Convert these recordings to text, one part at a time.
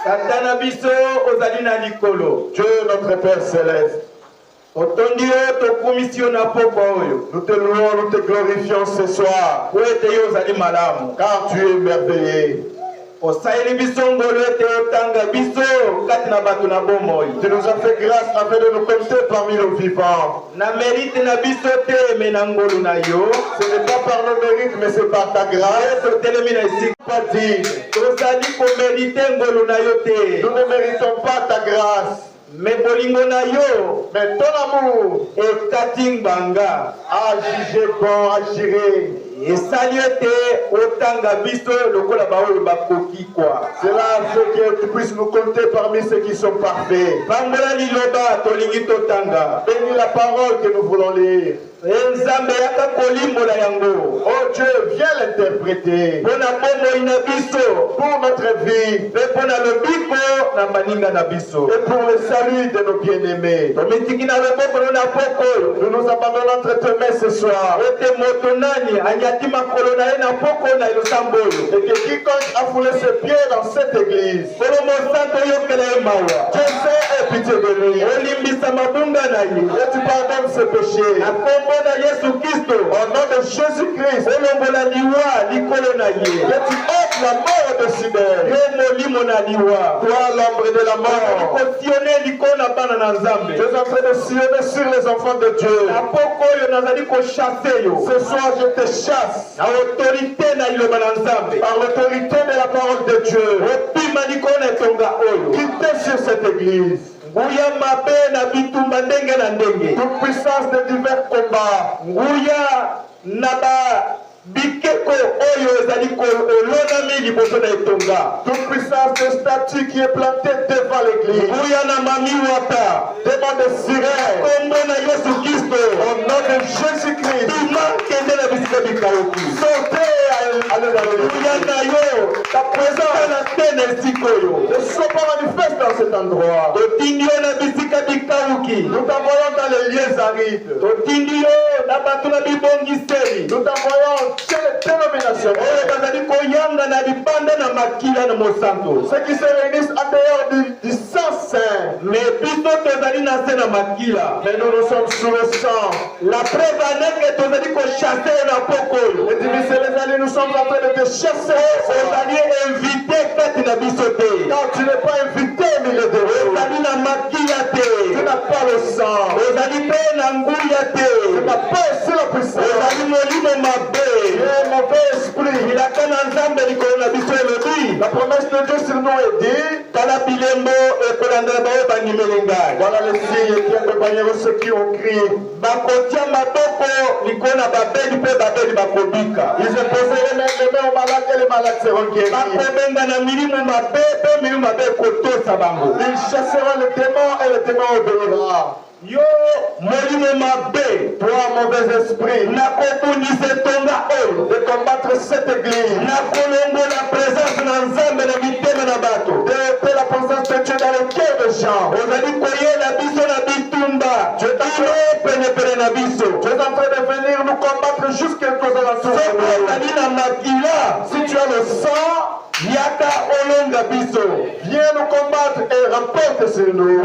Katana biso ozali na likolo. Dieu notre Père céleste. Nous te louons, nous te glorifions ce soir. Car tu es merveilleux. Tu nous as fait grâce afin de nous compter parmi nos vivants. Ce n'est pas par nos mérites, mais c'est par ta grâce. Pas digne. Nous ne méritons pas ta grâce. Mais bolingo na yo, mais ton amour et kating banga a jugé bon, a géré. Et salué otanga biso lokola baoyo bakoki quoi. Cela fait que tu puisses nous compter parmi ceux qui sont parfaits. Bangola liloba tolingi totanga. Bénis la parole que nous voulons lire. Oh Dieu, viens l'interpréter pour notre vie et pour le salut de nos bien-aimés. Nous nous abandonnons entre tes mains ce soir. Et que quiconque a foulé ses pieds dans cette église, Dieu sait et pitié de lui. Et tu pardonnes ses péchés. Au nom de Jésus-Christ, que tu ôtes la mort de Sidère. Toi, l'ombre de la mort. Tu es en train de sillonner sur les enfants de Dieu. Ce soir, je te chasse par l'autorité de la parole de Dieu. Quittez sur cette église. Toute puissance de divers combats. Bikeko oyo ezali kolonami liboso na etonga. Toute puissance de statue qui est plantée devant l'église. Buyana mami wata. Devant des sirènes. Kombo na Yesu Kristo. Au nom de Jésus-Christ. Bima kende na bisika bikayoki. Sortez à l'église. Buyana yo. Ta présence na tene sikoyo. Ne sois pas manifeste dans cet endroit. Totindio na bisika bikayoki. Nous t'envoyons dans les lieux arides. Totindio na batu na bibongiseli. Nous t'envoyons quelle dénomination? Ceux qui se réunissent en dehors du sang saint. Mais nous nous sommes sous le sang. La preuve est que nous sommes en train de te chasser. Car tu n'es pas invité au milieu de nous. Tu n'as pas le sang. Tu n'as pas aussi la puissance. Mauvais esprit. La promesse de Dieu sur nous est dit. Voilà les signes qui accompagneront ceux qui ont crié. Ils imposeront les mains aux malades et les malades seront guéris. Ils chasseront les démons et les démons obéiront. Yo, molimo mabe, toi mauvais esprit, de combattre cette église, de la présence de la présence de Dieu dans le cœur des gens. Tu es en train de venir nous combattre jusqu'aux alentours. Si tu as le sang, viens nous combattre et remporte sur nous.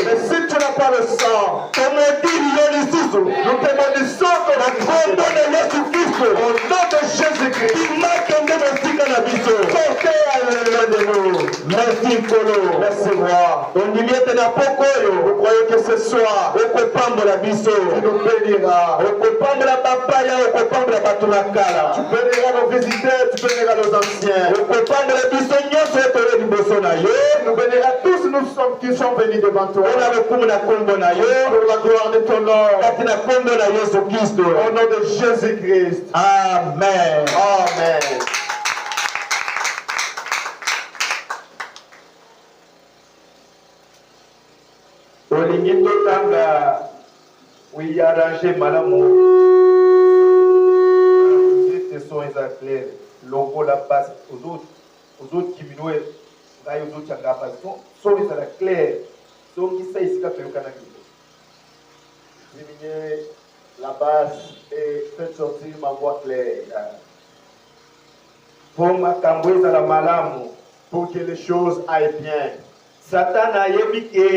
Mais si tu n'as pas le sang, nous te maudissons au nom de Jésus-Christ. Sortez à l'élève de nous. Merci Kolo. Merci roi. Vous croyez que ce soir, tu nous béniras. Tu béniras nos visiteurs, tu béniras nos anciens. Nous béniras tous nous qui sont venus devant toi. Pour la gloire de ton nom. Au nom de Jésus-Christ. Amen. Amen. Olingi totanga oui arranger malamu. Ces sons clairs. Logo la passe aux autres qui minouent. Aux autres changa passe. Son is clair. Son qui sait ici qu'a fait au Canada. Diminuez la basse et faites sortir ma voix claire. Pour ma cambouise à la malamu. pour que les choses aillent bien. Satan ayebi ke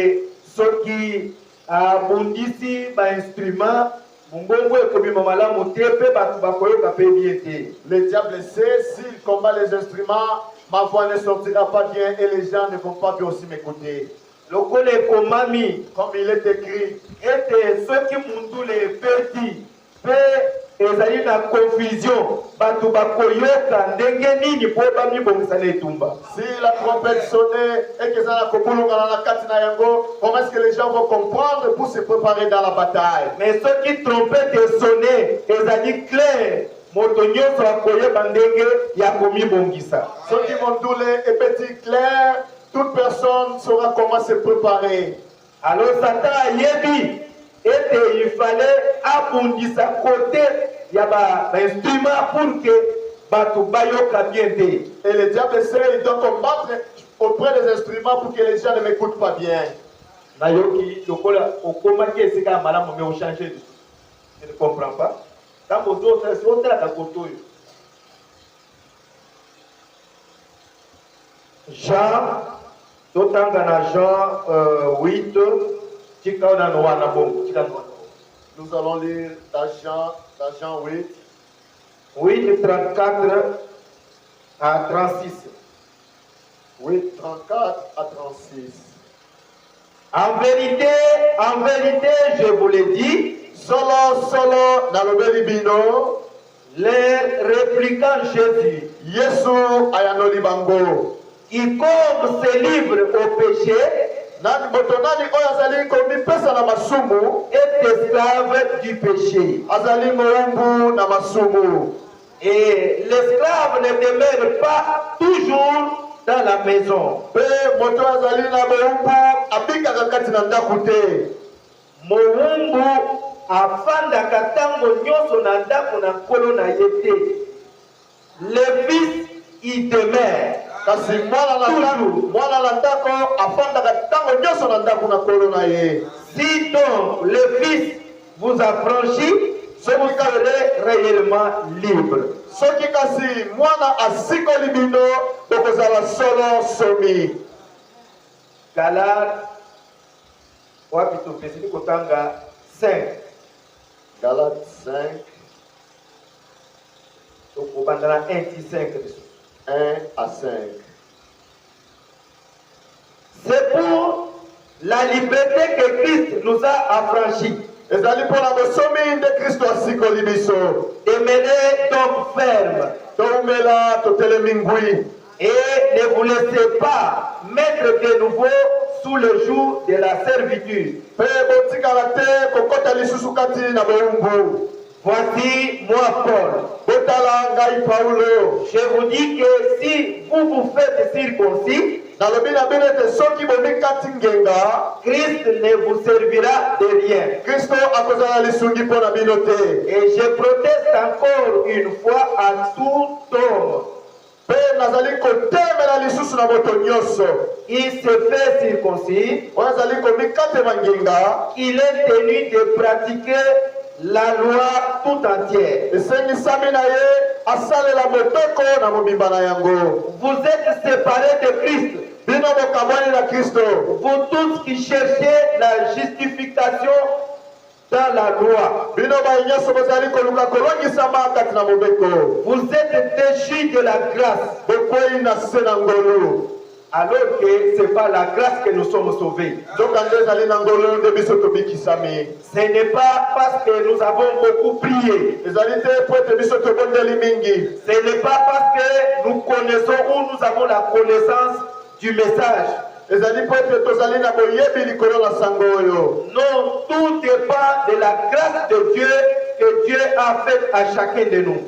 soki abundisi ba instrument mungongo ekobima malamu te pe bato bakoyoka pe bien te. Le diable sait, s'il combat les instruments, ma voix ne sortira pas bien et les gens ne vont pas bien aussi m'écouter. Lokola ekomami Comme il est écrit, ete soki mundule epeti pe ezali na confusion bato bakoyoka ndenge nini po bamibongisa na etumba. si la trompette sonnait et que ça comment est-ce que les gens vont comprendre pour se préparer dans la bataille? Mais soki trompette esonne ezali clair moto nyonso akoyeba ndenge ya komibongisa. Ceux qui vont douler et petit clair, toute personne saura comment se préparer. Alors Satan ayebi ete il fallait abundisa côté ya ba instrument pour que bato bayoka bien te. Et le diable sait, il doit combattre auprès des instruments pour que les gens ne m'écoutent pas bien. Nayoki lokola okomaki esika malamu mais on change de. Je ne comprends pas. Quand vous autres sont là à côté. Jean totanga na Jean 8 tika na wana bongo tika. Nous allons lire dans Jean 8. 8, 34 à 36. 8, 34 à 36. En vérité, je vous l'ai dit, Solo, dans le Belibino, leur répliquant Jésus, Yesu ayanoli bango. quiconque se livre au péché Nani botonani oyo azali komipesa na masumu est esclave du péché. azali moumbu na masumu. Et l'esclave ne demeure pas toujours dans la maison. Pe moto azali na moumbu abikaka kati na ndako te. Moumbu afandaka ntango nyonso na ndako na nkolo na ye te. Le fils y demeure. Kasi mwana na ndako afandaka ntango nyonso na ndako na nkolo na ye. Si donc le fils vous affranchit, vous serez réellement libre. Soki kasi mwana asikoli bino tokozala solo somi. Galate wapi topesili kotanga 5. Galate 5. Tokobandana 1 ti 5 1 à 5. C'est pour la liberté que Christ nous a affranchis. Ezali mpona bosomi nde Kristo asikoli biso. Demeurez donc ferme. Toumela totelemi ngwi. Et ne vous laissez pas mettre de nouveau sous le joug de la servitude. Pe botikala te kokota lisusu kati na boumbu. Voici moi Paul. Botala ngai Paulo. Je vous dis que si vous vous faites circoncis, nalobi na bino ete soki bomikati ngenga, Christ ne vous servira de rien. Kristo akozala lisungi mpo na bino te. Et je proteste encore une fois à tout homme. Pe nazali kotemela lisusu na moto nyonso. Il se fait circoncis. Oyo azali komikatema ngenga. Il est tenu de pratiquer la loi tout entière. Esengisami na ye asalela motoko na mobimba na yango. Vous êtes séparés de Christ. Bino bokamwani na Kristo. Vous tous qui cherchez la justification dans la loi. Bino ba nyonso bozali koluka kolongisama kati na mobeko. Vous êtes déchus de la grâce. Bokwei na se na ngolu. Alors que c'est par la grâce que nous sommes sauvés. Ce n'est pas parce que nous avons beaucoup prié. Ce n'est pas parce que nous connaissons ou nous avons la connaissance du message. Non, tout dépend de la grâce de Dieu que Dieu a faite à chacun de nous.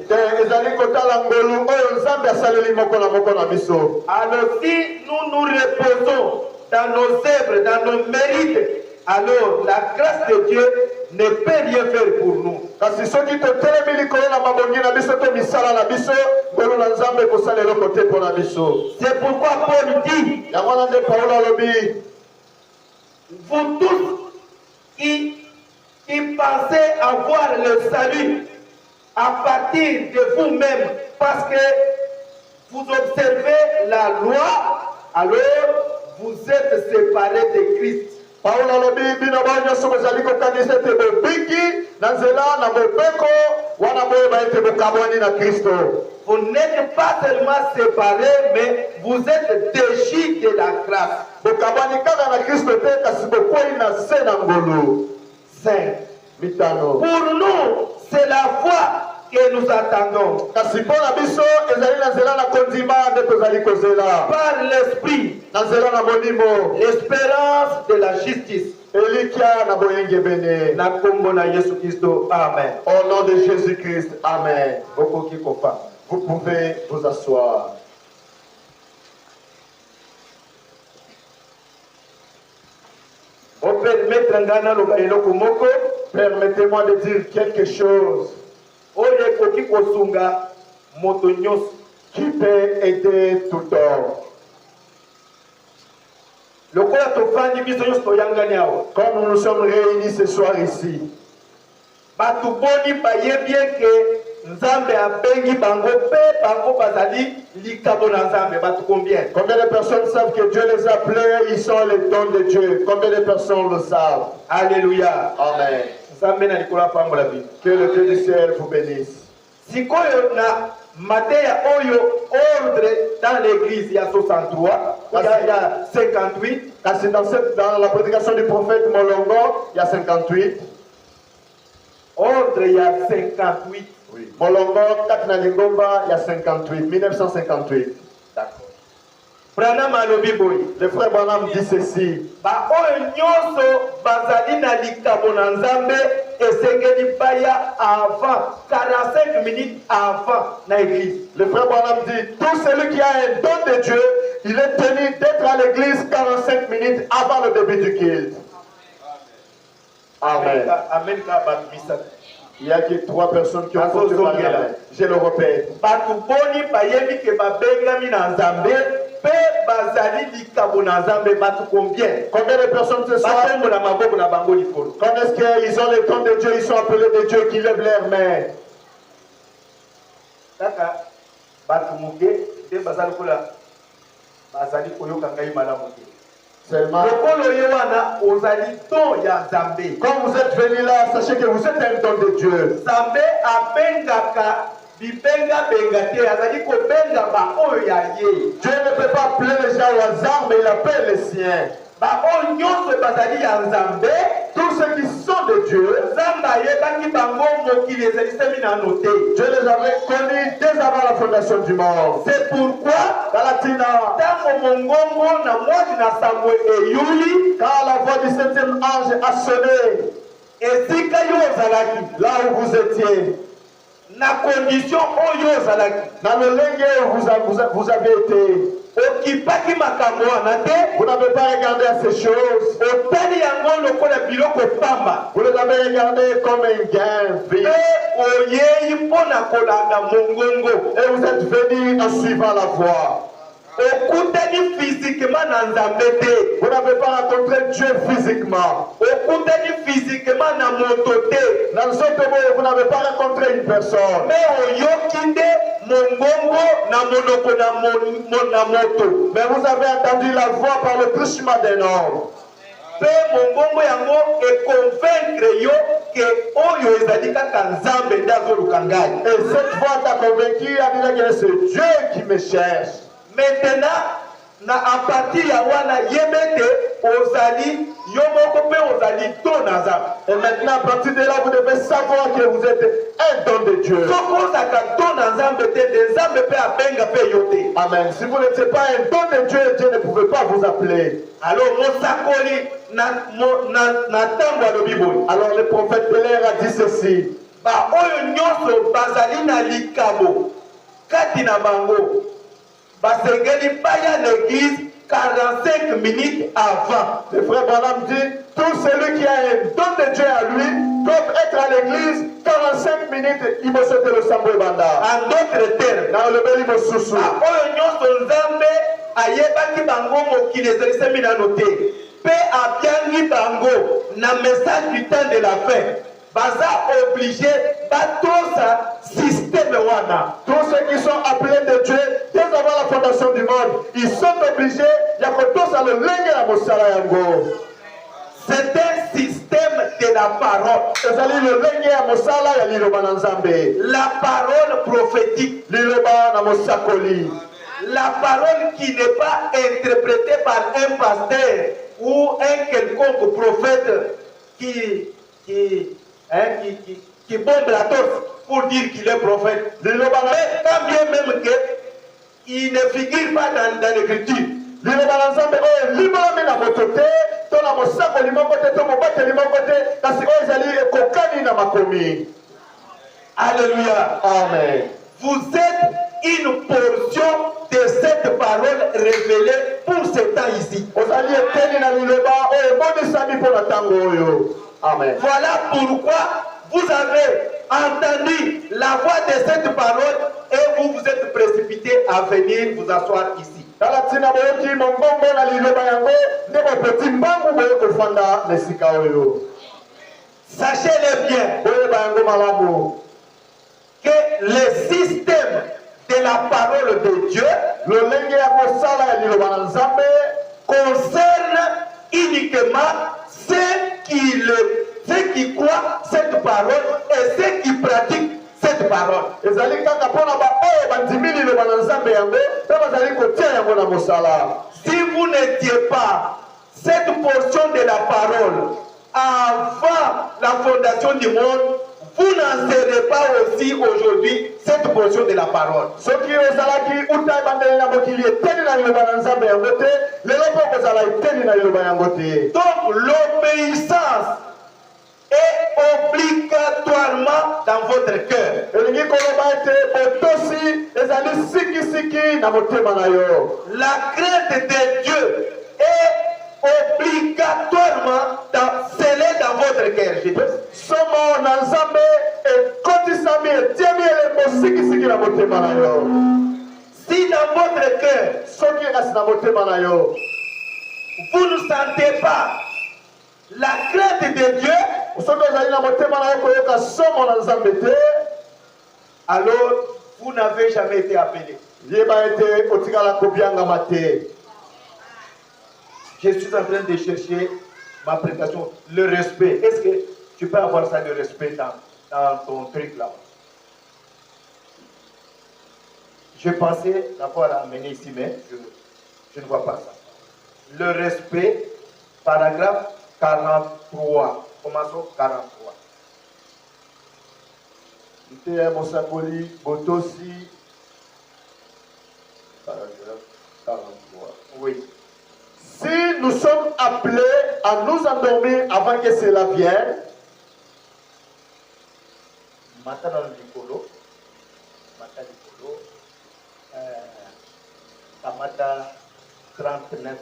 Alors si nous nous reposons dans nos œuvres, dans nos mérites, alors la grâce de Dieu ne peut rien faire pour nous. C'est pourquoi Paul dit, vous tous qui pensez avoir le salut à partir de vous-même, parce que vous observez la loi, alors vous êtes séparés de Christ. Paulo alobi bino banyoso bozali kokanisa ete bobiki na nzela na mobeko wana boyeba ete bokabwani na Kristo. Vous n'êtes pas seulement séparés, mais vous êtes déchus de la grâce. Bokabwani kaka na Kristo te kasi bokwei na se na ngolu. 5. Mitano. Pour nous, c'est la foi que nous attendons. Kasi mpona biso ezali na nzela na kondima nde tozali kozela. Par l'esprit, Na nzela na molimo. l'espérance de la justice. Elikia na boyengebene. Na kombo na Yesu Kristo. Amen. Au nom de Jésus-Christ. Amen. Okoki kofa. Vous pouvez vous asseoir. Permettez-moi de dire quelque chose qui peut aider tout homme. Comme nous nous sommes réunis ce soir ici, Nzambe abengi bango pe bango bazali likabo na Nzambe batu combien? Combien de personnes savent que Dieu les a appelés, ils sont les dons de Dieu? Combien de personnes le savent? Alléluia. Amen. Nzambe na likola pambo la vie. Que le Dieu du ciel vous bénisse. Sikoyo na Mateya oyo ordre dans l'église ya 63, il y a 58. Dans la prédication du prophète Molongo, il y a 58. Ordre il y a 58. Oui. Molongo, Katna Lingomba, il y a 58, 1958. D'accord. Branham alobi boy. Le frère Branham dit ceci. Ba oyo nyonso bazali na likabo na Nzambe esengeli baya avant 45 minutes avant na église. Le frère Branham dit tout celui qui a un don de Dieu, il est tenu d'être à l'église 45 minutes avant le début du culte. Amen. Amen. Il n'y a que 3 personnes qui ont porté par la main. Je le répète. Combien de personnes ce soir? Quand est-ce qu'ils ont le don de Dieu, ils sont appelés de Dieu qui lèvent leurs mains? Seulement, quand vous êtes venus là, sachez que vous êtes un don de Dieu. Dieu ne peut pas appeler les gens au hasard, mais il appelle les siens. Tous ceux qui sont de Dieu, Dieu les avait connus dès avant la fondation du monde. C'est pourquoi Galatina, quand la voix du 7e ange a sonné, là où vous étiez, na condition oyo ozalaki dans le linge où vous avez été, okipaki makambo wana te, vous n'avez pas regardé à ces choses, otali yango lokola biloko pamba, vous les avez regardés comme un gain vide, pe oyei mpona kolanda mongongo, et vous êtes venus en suivant la voie. Okutani physiquement na Nzambe te. Vous n'avez pas rencontré Dieu physiquement. Okutani physiquement na moto te. Dans ce monde, vous n'avez pas rencontré une personne. Mais oyokinde mongongo na monoko na moto. Mais vous avez entendu la voix par le truchement d'un homme. Pe mongongo yango e convaincre yo que oyo ezali kaka Nzambe ndazoluka ngai. Et cette voix t'a convaincu, a dit que c'est Dieu qui me cherche. Maintenant, à partir de wana yebete ozali yomoko pe ozali don Nzambe. Et maintenant, à partir de là, vous devez savoir que vous êtes un don de Dieu. Amen. Si vous n'étiez pas un don de Dieu, Dieu ne pouvait pas vous appeler. Alors, le prophète Péler a dit ceci. Basengeli baya l'église 45 minutes avant. Le frère Branham dit, tout celui qui a un don de Dieu à lui doit être à l'église 45 minutes. Il me souhaite le sambo banda. En d'autres termes, dans le bel imosusu. Oyo nyonso Nzambe ayebaki bango mokili ezali na note. Pe abiangi bango na message du temps de la fin. Baza obligé batosa système wana. Tous ceux qui sont appelés de Dieu dès avant la fondation du monde, ils sont obligés ya kotosa le lenge ya mosala yango. C'est un système de la parole. Ezali le lenge ya mosala ya liloba na Nzambe. La parole prophétique. Liloba na mosakoli. La parole qui n'est pas interprétée par un pasteur ou un quelconque prophète qui bombe la torse pour dire qu'il est prophète. Mais quand bien même qu'il ne figure pas dans l'écriture. Alléluia. Amen. Vous êtes une portion de cette parole révélée pour ce temps ici. Amen. Voilà pourquoi vous avez entendu la voix de cette parole et vous vous êtes précipité à venir vous asseoir ici. Sachez-le bien que le système de la parole de Dieu concerne uniquement ceux qui croient cette parole et ceux qui pratiquent cette parole. Si vous n'étiez pas cette portion de la parole avant la fondation du monde, vous n'en serez pas aussi aujourd'hui cette portion de la parole. Donc l'obéissance est obligatoirement dans votre cœur. La crainte de Dieu est obligatoirement scellée dans votre cœur. Si dans votre cœur vous ne sentez pas la crainte de Dieu, alors vous n'avez jamais été appelé. Je suis en train de chercher ma prédication, le respect. Est-ce que tu peux avoir ça, le respect dans ton truc là? Je pensais l'avoir amené ici, mais je ne vois pas ça. Le respect, paragraphe 43. Commençons 43. Mosakoli, Botosi, paragraphe 43. Oui. Si nous sommes appelés à nous endormir avant que cela vienne, Tamata 39.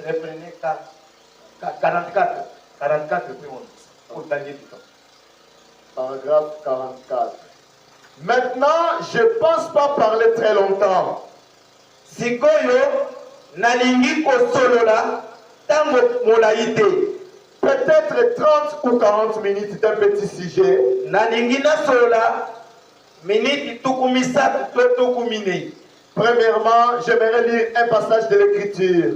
Reprenez 44. 44 puis on gagner du temps. Paragraphe 44. Maintenant, je ne pense pas parler très longtemps. Sikoyo nalingi kosolola tango molaite. Peut-être 30 ou 40 minutes d'un petit sujet. Nalingi nasolola minute tukumisa tukumine. Premièrement, j'aimerais lire un passage de l'Écriture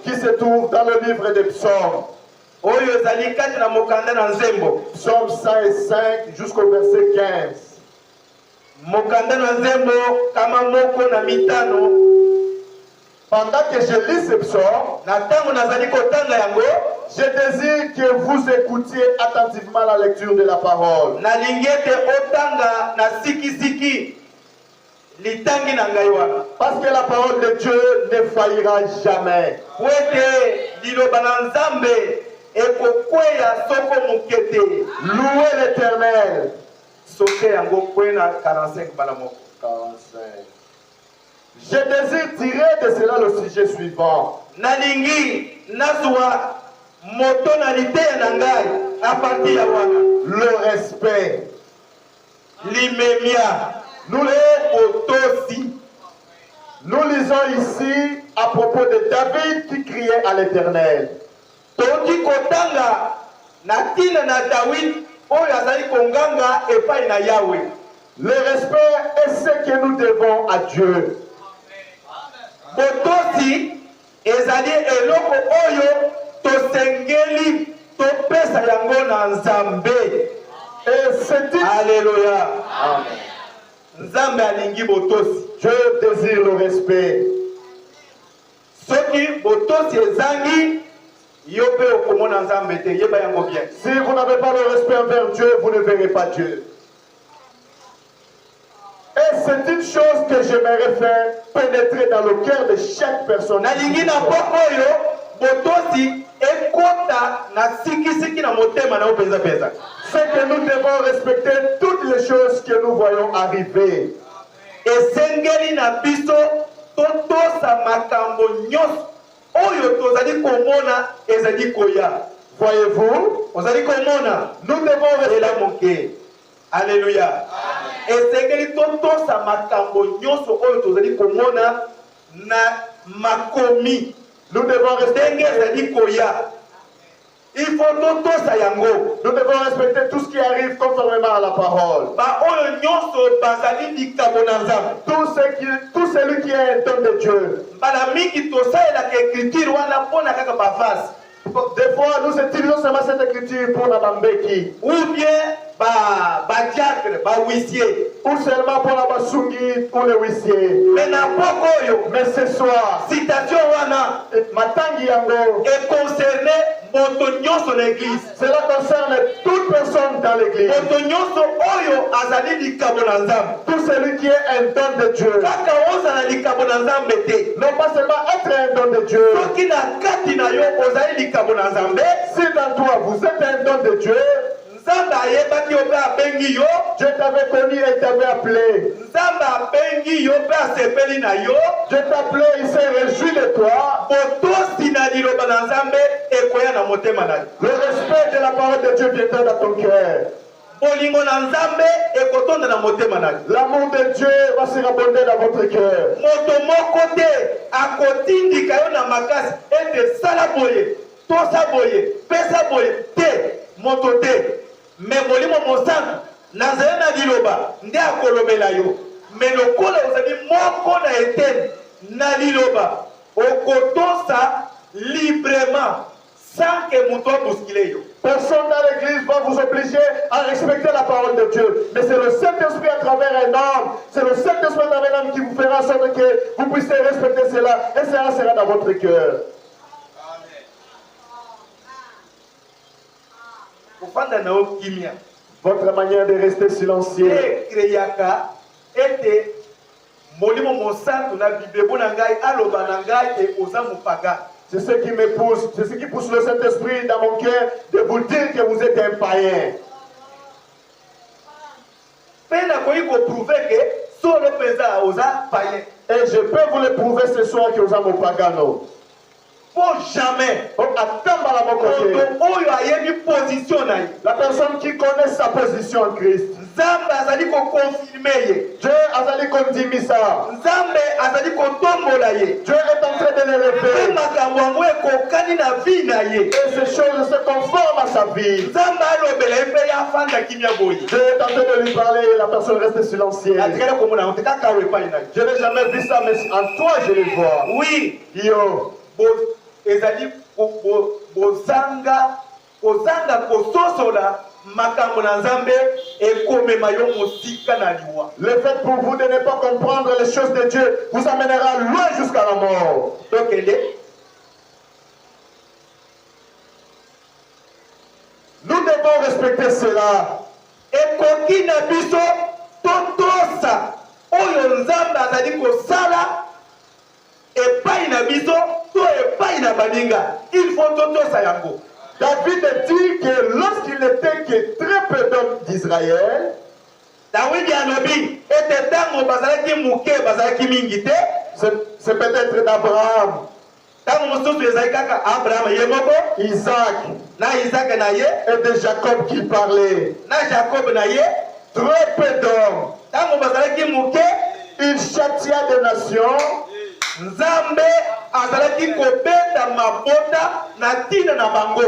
qui se trouve dans le livre des Psaumes. Psaume 105 jusqu'au verset 15. Pendant que je lis ce psaume, Je désire que vous écoutiez attentivement la lecture de la parole. Parce que la parole de Dieu ne faillira jamais. Louez l'Éternel. 45. Je désire tirer de cela le sujet suivant. Nalingi nazwa motonalité nangai à partir ya wana Le respect. Limemia. Nous lisons ici à propos de David qui criait à l'Éternel. Toki kotanga natina na David oyo azali konganga epai na Yahweh. Le respect est ce que nous devons à Dieu. Botosi ezali eloko oyo tosengeli topesa yango na Nzambe. Et c'est Alléluia. Nzambe alingi botosi. Dieu désire le respect. Soki botosi ezangi yope okomona Nzambe te yeba yango bien. Si vous n'avez pas le respect envers Dieu, vous ne verrez pas Dieu. Et c'est une chose que j'aimerais faire pénétrer dans le cœur de chaque personne. Nalingi na pokoyo botosi ekota na siki na motema na openza pesa. C'est que nous devons respecter toutes les choses que nous voyons arriver. Esengeli na biso totosa makambo nyos oyo tozali komona ezali koya. Voyez-vous, ozali komona nous devons respecter la moke. Alléluia. Esengeli totosa makambo nyos oyo tozali komona na makomi. Nous devons respecter ezali koya. Il faut totosa yango. Nous devons respecter tout ce qui arrive conformément à la parole. Tout celui qui est un don de Dieu. Des fois, nous utilisons seulement cette écriture pour la bambeki. Ou bien, ou seulement pour la basungi ou le huissier. Mais ce soir, citation wana matangi yango est concerné moto nyonso na l'église. Cela concerne toute personne dans l'église. Moto nyonso oyo azali likabo na Nzambe. Tout celui qui est un don de Dieu. Kaka ozala likabo na Nzambe te. Non pas seulement être un don de Dieu. Soki na kati na yo ozali likabo na Nzambe. Si dans toi vous êtes un don de Dieu. Nzambe ayebaki yo pe abengi yo. Dieu t'avait connu et t'avait appelé. Nzambe abengi yo pe asepeli na yo. Dieu t'a appelé, il s'est réjoui de toi. Botosi na liloba na Nzambe ekoya na motema na yo. Le respect de la parole de Dieu viendra dans ton cœur. Bolingo na Nzambe ekotonda na motema na yo. L'amour de Dieu va se rabonder dans votre cœur. Moto moko te akotindika yo na makasi ete sala boye tosa boye pesa boye te moto te. Mais molimo mosantu nazali na liloba nde akolobela yo. Mais lokola ozali moko na eteni na liloba okotosa librement sans que moto abouscule yo. Personne dans l'église va vous obliger à respecter la parole de Dieu. Mais c'est le Saint-Esprit à travers un homme. C'est le Saint-Esprit à travers un homme qui vous fera en sorte que vous puissiez respecter cela. Et cela sera dans votre cœur. Votre manière de rester silencieux. C'est ce qui me pousse, c'est ce qui pousse le Saint-Esprit dans mon cœur de vous dire que vous êtes un païen. Et je peux vous le prouver ce soir que vous êtes un pagano. Pour jamais. La personne qui connaît sa position en Christ. Dieu azali kondimi ça. Dieu est en train de l'élever. Et ces choses se conforment à sa vie. Dieu est en train de lui parler et la personne reste silencieuse. Je n'ai jamais vu ça, mais en toi je le vois. Oui. Yo. Ezali bozanga kososola makambo na Nzambe ekomema yo mosika na liwa. Le fait pour vous de ne pas comprendre les choses de Dieu vous amènera loin jusqu'à la mort. Donc devons respecter cela. ekoki na biso totosa oyo nzambe azali kosala epai na biso to epai na baninga. Il faut totosa yango. David dit que lorsqu'il n'était que très peu d'hommes d'Israël, Dawidi alobi ete ntango bazalaki moke bazalaki mingi te. c'est peut-être d'Abraham, Ntango mosusu ezali kaka Abraham ye moko Isaac na Isaac na ye et de Jacob qu'il parlait. na Jacob na ye. Très peu d'hommes. Ntango bazalaki moke Il châtia des nations. Nzambe azalaki kobeta mabota na ntina na bango.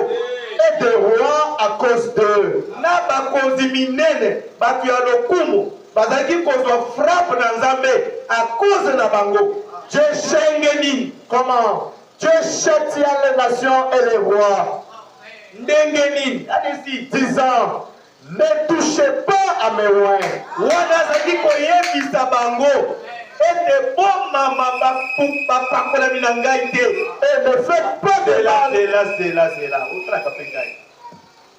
Et des rois à cause d'eux. Na bakonzi minene bato ya lokumu bazalaki kozwa frappe na Nzambe à cause na bango. Dieu Ndenge comment? Dieu châtia les nations et les rois, ndenge nini allez-y disant, ne touchez pas à mes oins. wana azalaki koyebisa bango ete bomama bapakolami na ngai te. Et ne faites pas de mal. Zela otraka mpe ngai.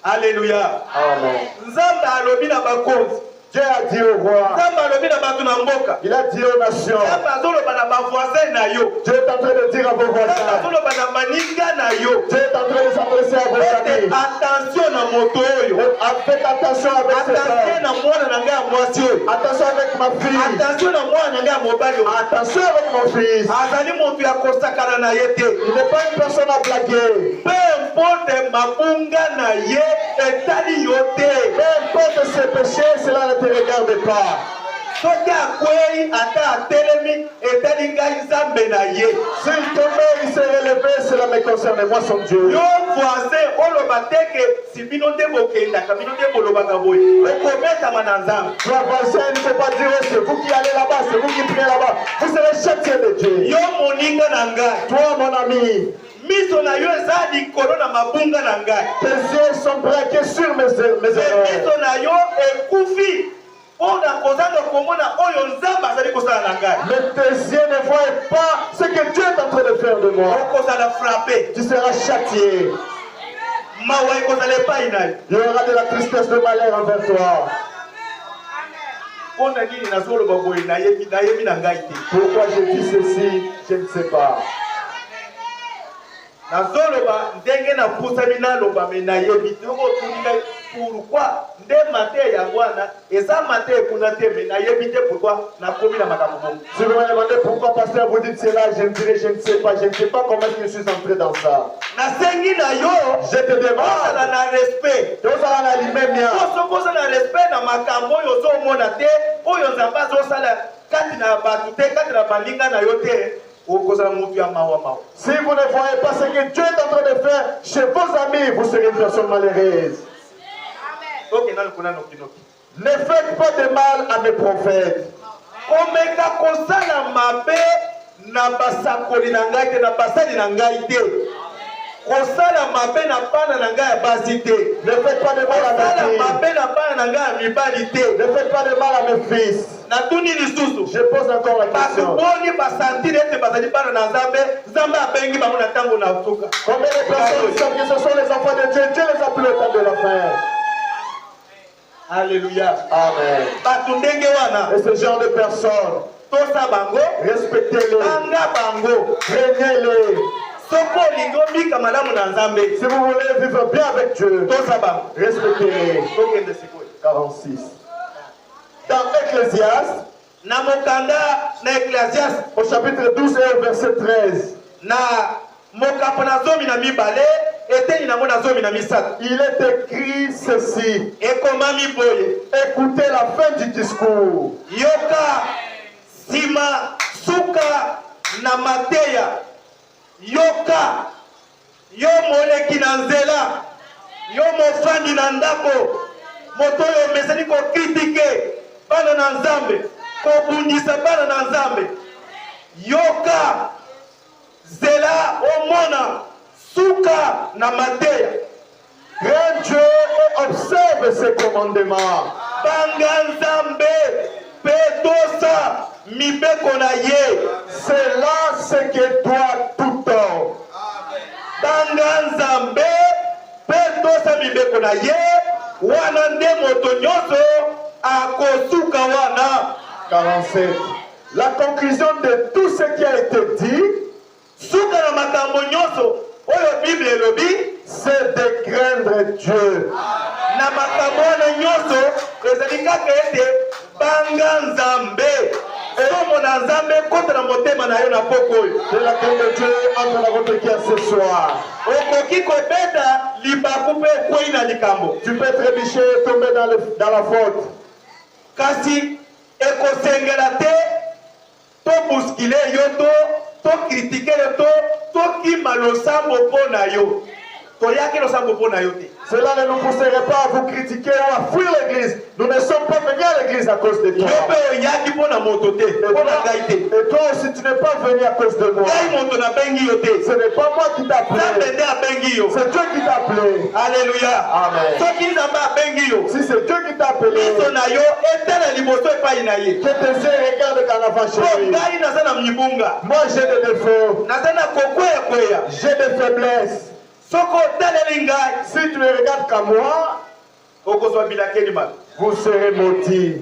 Alléluia. Amen. Nzambe alobi na bakonzi, Dieu a dit au roi, Nzambe alobi na bato na mboka, il a dit aux nations, Nzambe azoloba na bavoisin na yo, Dieu est en train de dire à vos Nzambe voisins, azoloba na baninga na yo Dieu est en train de s'adresser à vos ete amis. attention na moto oyo, Faites attention avec cet attention homme. na mwana na ngai ya mwasi oyo, Attention avec ma fille. attention na mwana na ngai ya mobali oyo. Attention avec mon fils. Azali moto ya kosakana na ye te. Il n'est pas une personne à blaguer. Peu importe mabunga na ye etali yo te. Peu importe ses péchés, cela ne te regarde pas. Soki akwei ata atelemi etali ngai Nzambe na ye. S'il tombait, il s'est relevé, cela me concerne, moi son Dieu. Yo voisin oloba te ke si bino te bokendaka bino te bolobaka boye okobetama na Nzambe. Toi voisin, il ne faut pas dire, oh, c'est vous qui allez là-bas, c'est vous qui priez là-bas. Vous serez châtié de Dieu. Yo moninga na ngai, Toi mon ami, miso na yo eza likolo na mabunga na ngai. tes yeux sont braqués sur mes erreurs. Miso na yo ekufi mpona kozanga komona oyo Nzambe azali kosala na ngai. Mais tes yeux ne voient pas ce que Dieu est en train de faire de moi. Okozala frappé, Tu seras châtié. mawa ekozala epai na yo. Il y aura de la tristesse, de malheur envers toi. Mpona nini nazoloba boye nayebi na ngai te. Pourquoi je dis ceci, je ne sais pas. Nazoloba ndenge napusami naloba me nayebi te otuni ngai pourquoi nde mateya yango wana eza mateya ekuna te me nayebi te pourquoi nakomi na makambo bongo. Si vous me demandez pourquoi pasteur vous dites cela, je me dirai je ne sais pas comment je suis entré dans ça. Nasengi na yo Je te ozala demande, na respect. tozala na limemia. Soki ozala na respect na makambo oyo ozomona te oyo Nzambe azosala kati na bato te kati na balinga na yo te okozala motu ya mawa mawa. Si vous ne voyez pas ce que Dieu est en train de faire chez vos amis, vous serez une personne malheureuse. Ok, nalukuna nokinoki. Ne faites pas de mal à mes prophètes. Omeka kosala mabe na basakoli na ngai te na basali na ngai te. Kosala mabe na bana na ngai ya basi te. Ne faites pas de mal à Kosala mes filles. mabe na bana na ngai ya mibali te. Ne faites pas de mal à mes fils. Natuni lisusu. Je pose encore la Bato question. boni basantire ete bazali bana na Nzambe, Nzambe abengi bango na ntango na suka. Combien de personnes savent que ce sont les enfants de Dieu? Dieu les appelle au temps de la fin. Alléluia. Amen. Bato ndenge wana Et ce genre de personnes, tosa bango, respectez-les, banga bango. craignez-les. Soko olingi obika malamu na Nzambe, Si vous voulez vivre bien avec Dieu, tosa bango. respectez-les. Tokende sikoyo. 46. Dans Ecclésiaste, Na mokanda na Ecclésiaste au chapitre 12 et au verset 13, na mokapo na zomi na mibale eteni nango na zomi na misato il est écrit ceci. ekomami boye: Écoutez la fin du discours. yoka nsima suka na mateya, yoka yo moleki na nzela, yo mofandi na ndako, moto oyo omesani kokritike bana na Nzambe, kobundisa bana na Nzambe. Yoka zela omona suka na mateya. Crains Dieu et observe ses commandements. Banga Nzambe pe tosa mibeko na ye. C'est là ce que doit tout homme. Banga Nzambe pe tosa mibeko na ye. wana nde moto nyonso akosuka wana. 47. La conclusion de tout ce qui a été dit, suka na makambo nyonso oyo Bible elobi, c'est de craindre Dieu. Na makambo wana nyonso ezali kaka ete banga Nzambe. Somo na Nzambe kota na motema na yo na poko oyo. De la crainte de Dieu entre dans votre cœur ce soir. Okoki kobeta libaku mpe ekwei na likambo. Tu peux trébucher et tomber dans la faute. Kasi ekosengela te to buskile yo to kritike yo to kima losambo mpo na yo. Toyaki losambo mpo na yo te. Cela ne nous pousserait pas à vous critiquer ou à fuir l'église. Nous ne sommes pas venus à l'église à cause de toi. Et toi aussi, tu n'es pas venu à cause de moi. Ce n'est pas moi qui t'ai appelé. C'est Dieu qui t'a appelé. Alléluia. Amen. Si c'est Dieu qui t'a appelé, que tes yeux regardent qu'en avant chez lui. Moi, j'ai des défauts. J'ai des faiblesses. Si tu me regardes comme moi, vous serez maudits.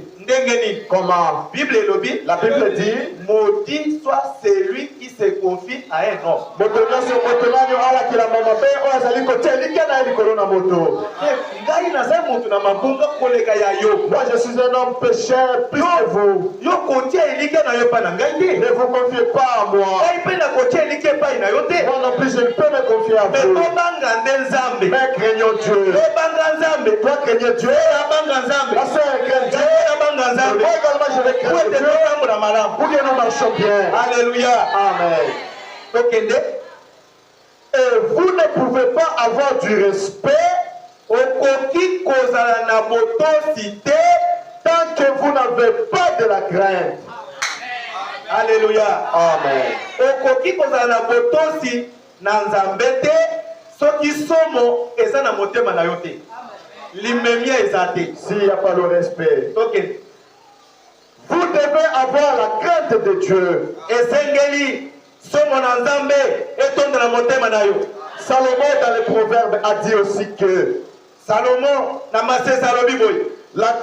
Comment? La Bible dit, maudit soit celui qui se confie à un homme. Moi je suis un homme pécheur plus que vous. Ne vous confiez pas à moi. Moi non plus je ne peux me confier à vous. Mais craignons Dieu. Toi craignez Dieu. La sœur craint Dieu. Moi également je vais craindre Dieu. Pour que nous marchons bien. Alléluia. Amen. Et vous ne pouvez pas avoir du respect tant que vous n'avez pas de la crainte. Alléluia. Amen. S'il n'y a pas le respect, vous devez avoir la crainte de Dieu. Salomon dans les Proverbes a dit aussi que la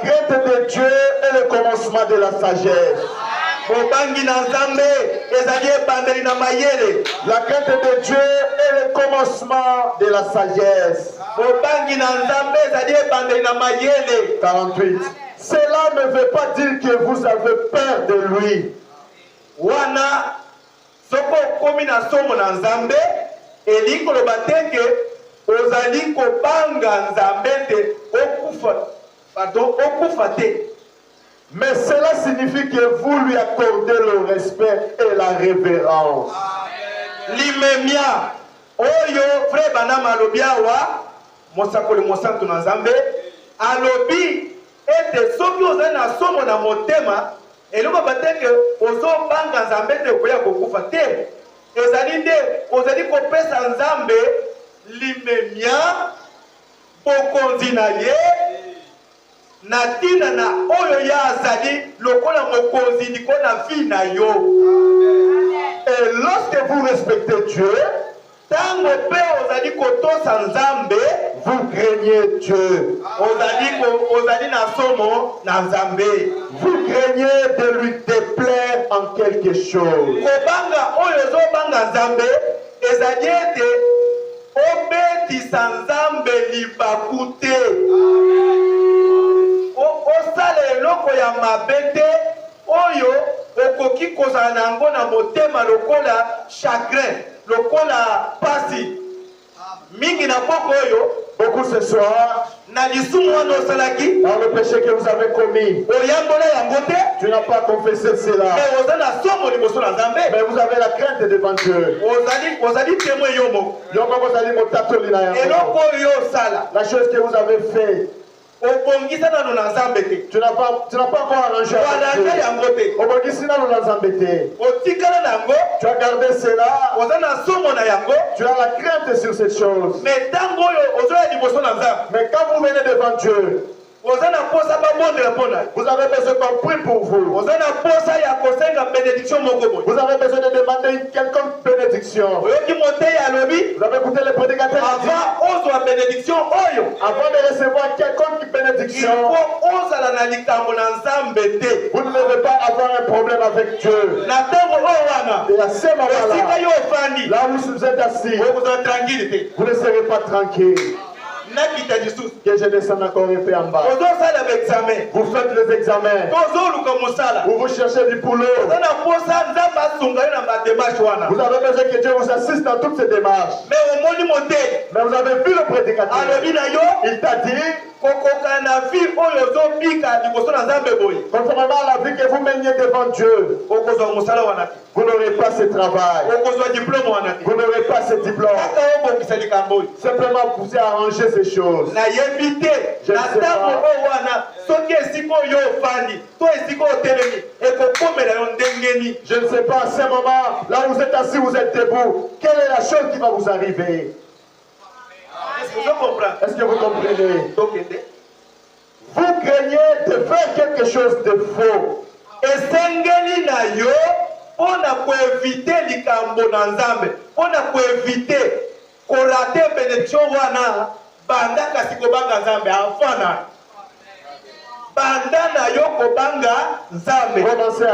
crainte de Dieu est le commencement de la sagesse. La crainte de Dieu est le commencement de la sagesse. 48. Cela ne veut pas dire que vous avez peur de lui. Wana soko komi na somo na Nzambe elingo lo bateke ozali ko banga Nzambe te okufa te. Mais cela signifie que vous lui accordez le respect et la révérence. Limemia oyo frère bana malobi awa mosakoli mosantu na Nzambe alobi ete soki ozali na somo na motema eloko bateke ozobanga Nzambe te koya kokufa te. Ezali nde ozali kopesa Nzambe limemia bokonzi na ye na tina na oyo ya azali lokola mokonzi liko na vie na yo. Et lorsque vous respectez Dieu, tango pe ozali kotosa Nzambe, vous craignez Dieu. Ozali na somo na Nzambe. Vous craignez de lui déplaire en quelque chose. Kobanga oyo zobanga Nzambe ezali ete obetisa Nzambe libaku te. Osala eloko ya mabe te oyo okoki kozala nango na motema lokola chagrin, lokola pasi. Mingi na poko oyo beaucoup ce soir, na lisumu wana osalaki dans le péché que vous avez commis, oyambola yango te, tu n'as pas confessé cela, mais oza na somo liboso na Nzambe, mais vous avez la crainte devant Dieu. Ozali témoin yomo eloko oyo osala, la chose que vous avez fait, obongisa nano na Nzambe te, tu n'as pas encore arrangé yango te, obongisi nano na Nzambe te, otikala nango, tu as gardé cela, oza na somo na yango, tu as la crainte sur cette chose. mais tango oyo ozoya liboso na Nzambe, mais quand vous venez devant Dieu, Vous avez besoin qu'on prie pour vous. Vous avez besoin de demander une quelconque bénédiction. Vous avez écouté le prédicateur. Avant de recevoir quelconque bénédiction, vous ne devez pas avoir un problème avec Dieu. Et à ce moment-là, là où vous êtes assis, vous ne serez pas tranquille. Que je descende encore un peu en bas. Vous faites les examens. Vous vous cherchez du boulot. Vous avez besoin que Dieu vous assiste dans toutes ces démarches. Mais vous avez vu le prédicateur. Il t'a dit, conformément à la vie que vous meniez devant Dieu, vous n'aurez pas ce travail. Vous n'aurez pas ce diplôme. Simplement, vous pouvez arranger ces choses. Je ne sais pas, à ce moment, là où vous êtes assis, vous êtes debout, quelle est la chose qui va vous arriver? Est-ce que vous comprenez? Vous craignez de faire quelque chose de faux. Et sengeli na yo, on a pour éviter likambo na nzambe, on a pour éviter qu'on rate bénédiction wana, banda kasiko banga nzambe afana. Banda na yo kobanga nzambe. Tosa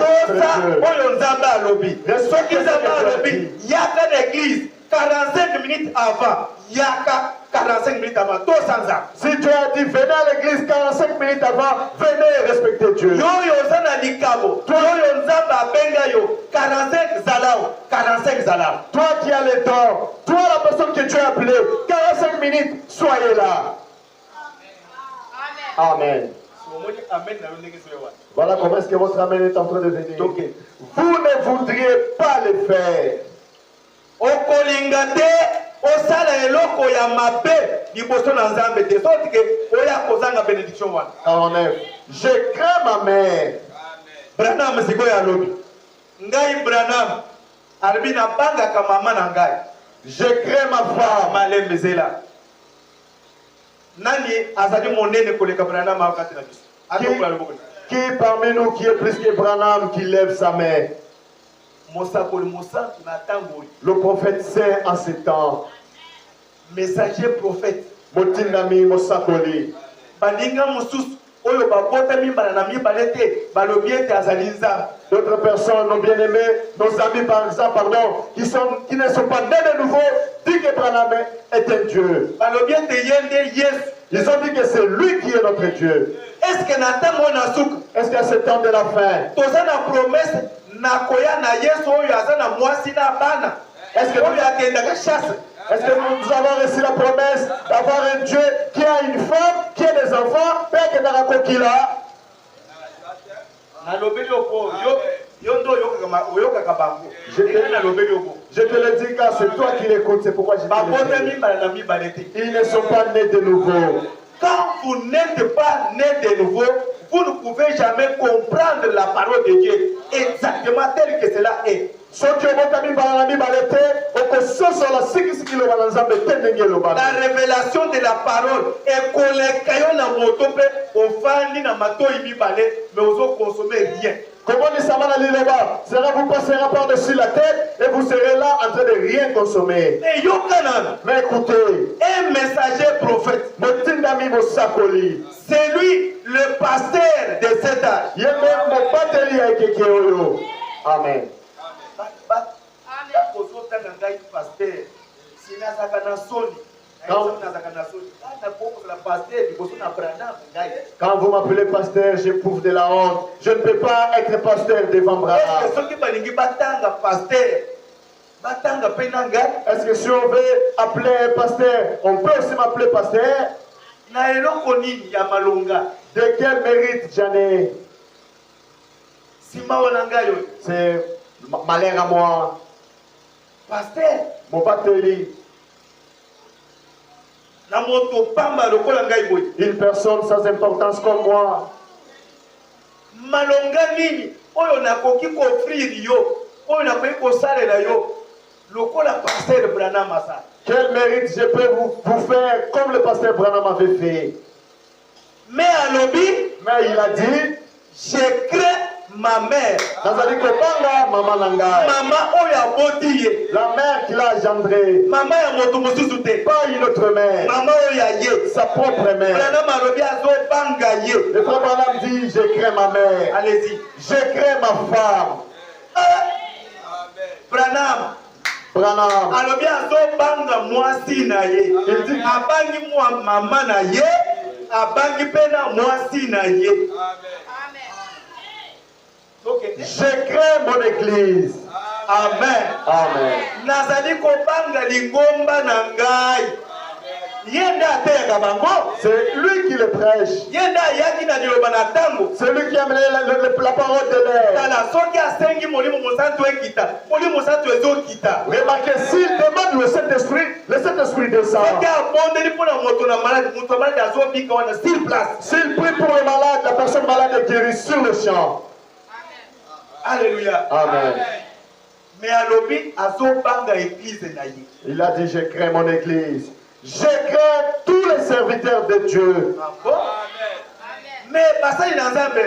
oyo nzambe alobi. Soki nzambe alobi, yaka l'église 45 minutes avant, yaka 45 minutes avant, tout sans âme. Si Dieu a dit venez à l'église 45 minutes avant, venez respecter Dieu. Yo yo zana likabo, yo yo nzamba benga yo 45 zalao, 45 zalao. Toi qui as le temps, toi la personne que Dieu a appelée, 45 minutes, soyez là. Amen. Voilà comment est-ce que votre amen est en train de venir. Vous ne voudriez pas le faire. Okolingate osala eloko ya mabe liboso na nzambe te soki ke oya kozanga bénédiction wana. 49. Je crains ma mère. Branham siko ya lobi. Ngai Branham albi na banga ka mama na ngai. Je crains ma femme. Malembe zela. Nani azali monene koleka Branham akati na biso. Qui parmi nous qui est plus que Branham qui lève sa main? Le prophète saint en ces temps. Messager prophète. Motinami Mosakoli. D'autres personnes, nos bien-aimés, nos amis par exemple, pardon, qui ne sont pas nés de nouveau, disent que Branham est un Dieu. Ils ont dit que c'est lui qui est notre Dieu. Est-ce qu'à ce temps de la fin, est-ce que nous avons reçu la promesse d'avoir un Dieu qui a une femme, qui a des enfants, père qui n'a pas qu'il a? Je te le dis car c'est toi qui l'écoutes, c'est pourquoi je te le dis. Ils ne sont pas nés de nouveau. Quand vous n'êtes pas nés de nouveau, vous ne pouvez jamais comprendre la parole de Dieu exactement telle que cela est. La révélation de la parole est rien. Comment cela vous passera par-dessus la tête et vous serez là en train de rien consommer. Mais écoutez, un messager prophète, c'est lui le pasteur de cet âge. Amen. Quand vous m'appelez pasteur, j'éprouve de la honte. Je ne peux pas être pasteur devant Branham. Est-ce que si on veut appeler un pasteur, on peut aussi m'appeler pasteur? De quel mérite j'en ai? C'est malheur à moi. Pasteur, mon batterie. Une personne sans importance comme moi. Quel mérite je peux vous faire comme le pasteur Branham avait fait? Mais alors, Et il a dit, je crains ma mère. nazali kobanga mama na ngai. Maman oyo aboti ye. La mère qui l'a engendré. Mama ya moto mosusu te. Pas une autre mère. Mama oyo ya ye. Sa propre mère. Branham alobi azobanga ye. Le frère Branham dit, je crains ma mère. Allez-y. Je crains ma femme. Branham alobi azobanga mwasi na ye. Il dit, Abangi mama na ye. Abangi pe na mwasi na ye. Okay. Je crains mon église. Amen. Amen. Nazali kobanga lingomba na ngai. Yenda ateyaka bango. C'est lui qui le prêche. Yenda ayaki na liloba na tango. C'est lui qui a amené la parole de l'air. Tala soki asengi molimo mosantu ekita. Molimo mosantu ezokita. Remarquez, s'il demande le Saint-Esprit descend. Soki abondeli mpona moto na malade, moto malade azobika wana sur place. S'il prie pour le malade, la personne malade est guérie sur le champ. Alléluia. Amen. Mais alobi azobanga église na ye. Il a dit, je crains mon église. Je crains tous les serviteurs de Dieu. Ah bon? Mais basali na nzambe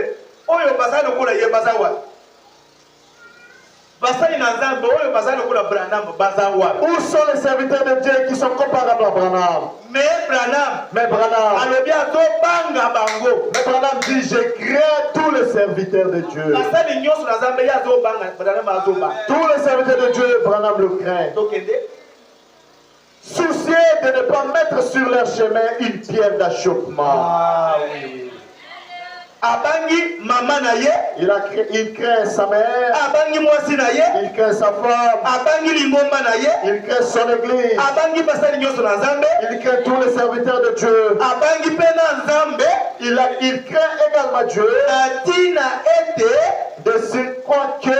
oyo basali lokola ye bazawa. Basali na nzambe oyo basali lokola Branham bazawa. Où sont les serviteurs de Dieu qui sont comparables à Branham? Mais Branham alobi azobanga bango. Mais Branham dit, je crains tous les serviteurs de Dieu. Basali nyonso na nzambe ye azobanga Branham azobanga. Tous les serviteurs de Dieu, Branham le craint. Tokende. Soucieux de ne pas mettre sur leur chemin une pierre d'achoppement. Ah oui. Abangi mama na ye. Il craint sa mère. Abangi mwasi na ye. Il craint sa femme. Abangi lingomba na ye. Il craint son église. Abangi basali nyonso na nzambe. Il craint tous les serviteurs de Dieu. Abangi pe na nzambe. Il craint également Dieu. Atina ete De ce quoi que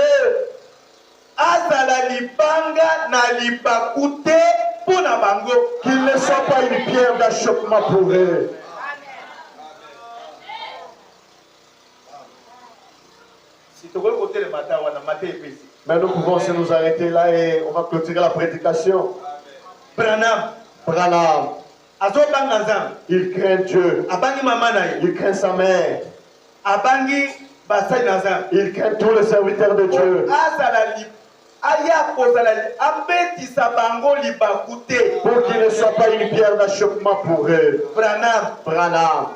azala libanga na libakute pona bango. qu'il ne soit pas une pierre d'achoppement pour eux. Mais nous pouvons aussi nous arrêter là et on va clôturer la prédication. Branham azobanga nzambe. Il craint Dieu. Abangi mama na ye. Il craint sa mère. Abangi basali na nzambe. Il craint tous les serviteurs de Dieu. Azala aya kozala abetisa bango libakute. Pour qu'il ne soit pas une pierre d'achoppement pour eux. Branham.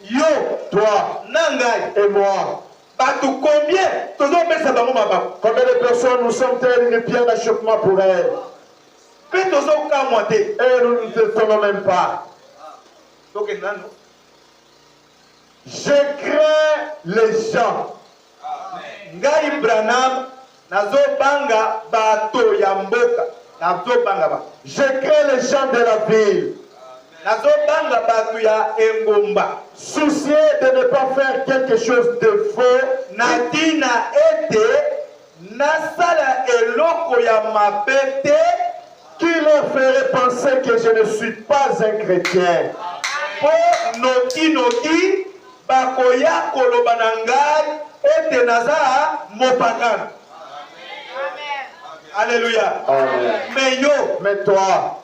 Yo, toi, nangai et moi. Combien Combien de personnes nous sommes-elles une pierre d'achoppement pour elles? Et nous ne le faisons même pas. Je crains les gens. Ngai Branham nazobanga bato ya mboka. Nazobanga. Je crains les gens de la ville. Nazobanga bato ya engomba. Soucieux de ne pas faire quelque chose de faux. Natina ete nasala eloko ya mabete qui leur ferait penser que je ne suis pas un chrétien. Po noki bakoya koloba na ngai ete naza mopagano. Alléluia. Amen. Mais yo, mais toi,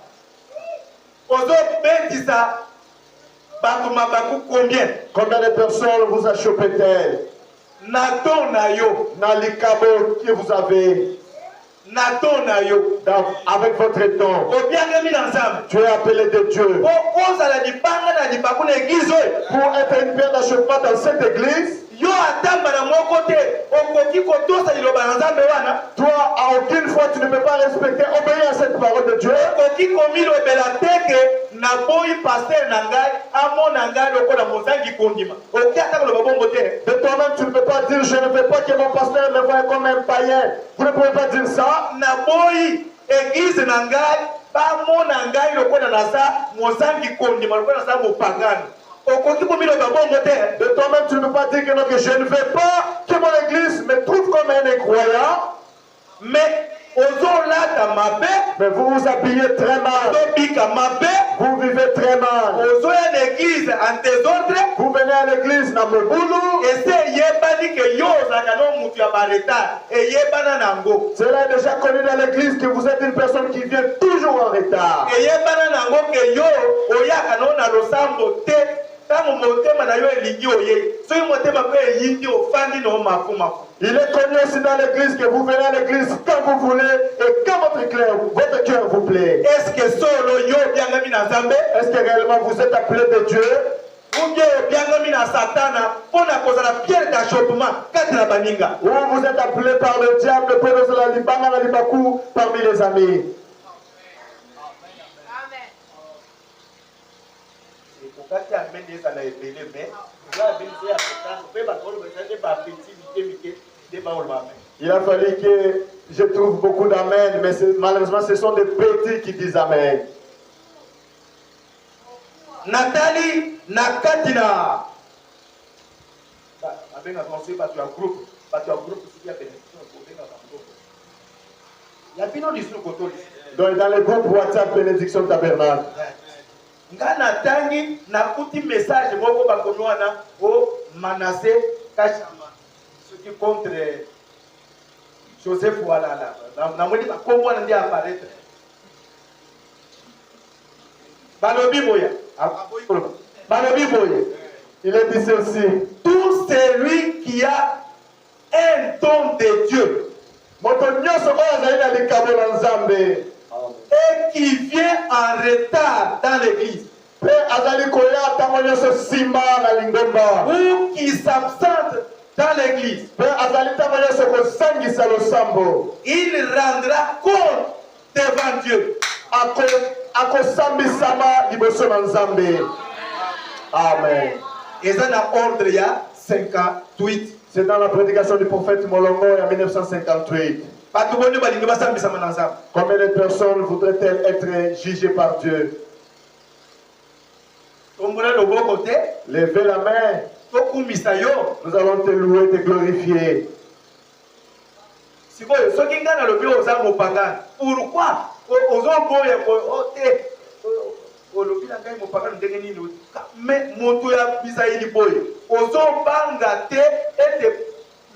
combien de personnes vous achoppent-elles? Naton na yo, dans les cabots que vous avez, naton na yo, avec votre don, tu es appelé de Dieu. Pour être une pierre d'achoppement dans cette église, yo atamba na moko te okoki kotosa liloba na nzambe wana. Toi, à aucune fois, tu ne peux pas respecter, obéir à cette parole de Dieu. Okoki komilobela teke na boyi pasteur na ngai amona ngai lokola mozangi kondima. Okoki ata koloba bongo te. De toi-même, tu ne peux pas dire je ne veux pas que mon pasteur me voie comme un païen. Vous ne pouvez pas dire ça. Na boyi église na ngai bamona ngai lokola naza mozangi kondima lokola naza mopagano. De toi-même, tu ne peux pas dire que, non, que je ne veux pas que mon église me trouve comme un incroyant. Mais vous vous habillez très mal. Vous vivez très mal. Vous venez à l'église dans mon boulot. Cela est déjà connu dans l'église que vous êtes une personne qui vient toujours en retard. Il est connu aussi dans l'église que vous venez à l'église quand vous voulez et quand votre cœur vous plaît. Est-ce que réellement vous êtes appelé de Dieu? Ou vous êtes appelé par le diable parmi les amis? Il a fallu que je trouve beaucoup d'amen, mais malheureusement ce sont des petits qui disent amen. Nathalie Nakatina. Dans les groupes WhatsApp Bénédiction Tabernacle. Ngana tangi nakuti message moko bakonwana o Manassé Kachama ce qui contre Joseph Walala na modi bakombo na ndia apparaître balobi boya balobi boya il est dit ceci: tout celui qui a un don de Dieu et qui vient en retard dans l'église ou qui s'absente dans l'église, il rendra compte devant Dieu. Amen. Et ça dans ordre il y a 58. C'est dans la prédication du prophète Molongo en 1958. Combien de personnes voudraient-elles être jugées par Dieu? Levez la main. Nous allons te louer, te glorifier. Pourquoi? Mais moto ya bisaili boy ozo banga te ete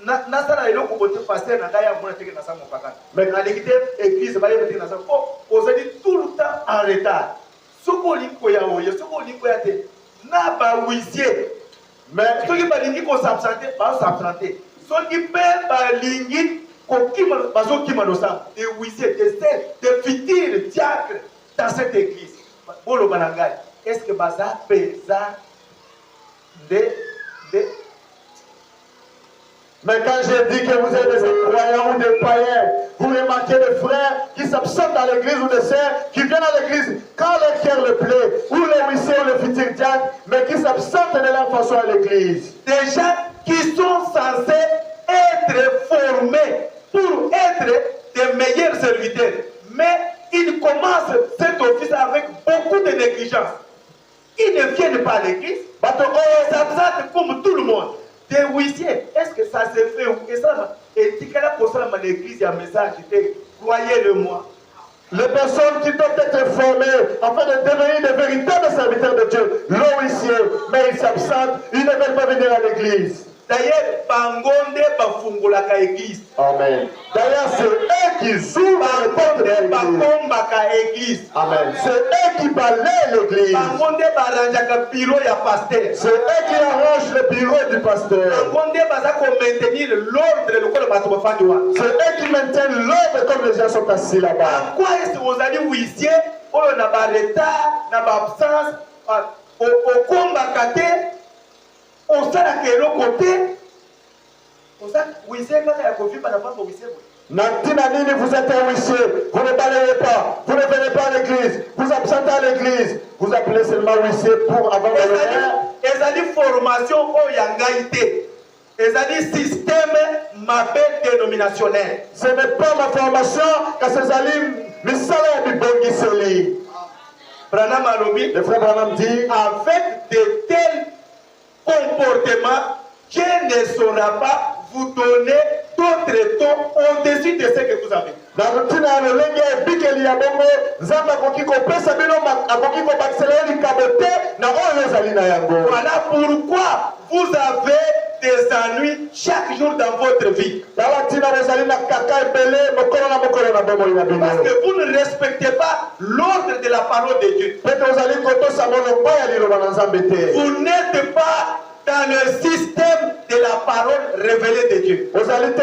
nasala eloko bote pasteur na ngaya mona teke na samo pakana mais na l'église église ba yebete na samo ozali tout le temps en retard soko liko ya oye soko liko ya te na ba huissier mais soki balingi ko s'absenter soki pe balingi ko kima bazo kima no sa des huissiers des futurs diacres dans cette église bolo banangai. Est-ce que Baza pesa Mais quand je dis que vous êtes des croyants ou des païens, vous remarquez des frères qui s'absentent dans l'église ou des sœurs qui viennent à l'église quand leur cœur le plaît, ou les huissiers ou les futurs diacres, mais qui s'absentent de leur façon à l'église. Des gens qui sont censés être formés pour être des meilleurs serviteurs, mais ils commencent cet office avec beaucoup de négligence. Ils ne viennent pas à l'église, ils s'absentent comme tout le monde. Des huissiers, est-ce que ça se fait? Et si quelqu'un concerne l'église, il y a un message, croyez-le-moi. Les personnes qui doivent être formées afin de devenir des véritables serviteurs de Dieu, les huissiers, mais ils s'absentent, ils ne veulent pas venir à l'église. D'ailleurs, Bangonde bafungolaka église. Amen. D'ailleurs, c'est eux qui ouvrent les portes de l'église. Amen. C'est eux qui balayent l'église. Bangonde baranjaka bureau ya pasteur. C'est eux qui arrangent le bureau du pasteur. Bangonde bazako maintenir l'ordre le corps bato bafandi. C'est eux qui maintiennent l'ordre comme les gens sont assis là-bas. En quoi est-ce que vous allez huissier oyo na ba retard, na ba absence, au combat kate? On sait à quel côté on sait huissier quand il y a Covid par rapport au huissier. Nantina nini, vous êtes un huissier, vous ne balayez pas, vous ne venez pas à l'église, vous absentez à l'église, vous appelez seulement huissier pour avoir le honneur. Et ça dit formation au yangaïté. Et ça dit système mabé dénominationnel. Ce n'est pas ma formation, car c'est Zalim, mais ça là du Bongiseli. Branham Alobi, le frère Branham dit, avec de tels comportement, Dieu ne saura pas vous donner d'autres tons au-dessus de ce que vous avez. Voilà pourquoi vous avez des ennuis chaque jour dans votre vie. Parce que vous ne respectez pas l'ordre de la parole de Dieu. Vous n'êtes pas dans le système de la parole révélée de Dieu. Vous êtes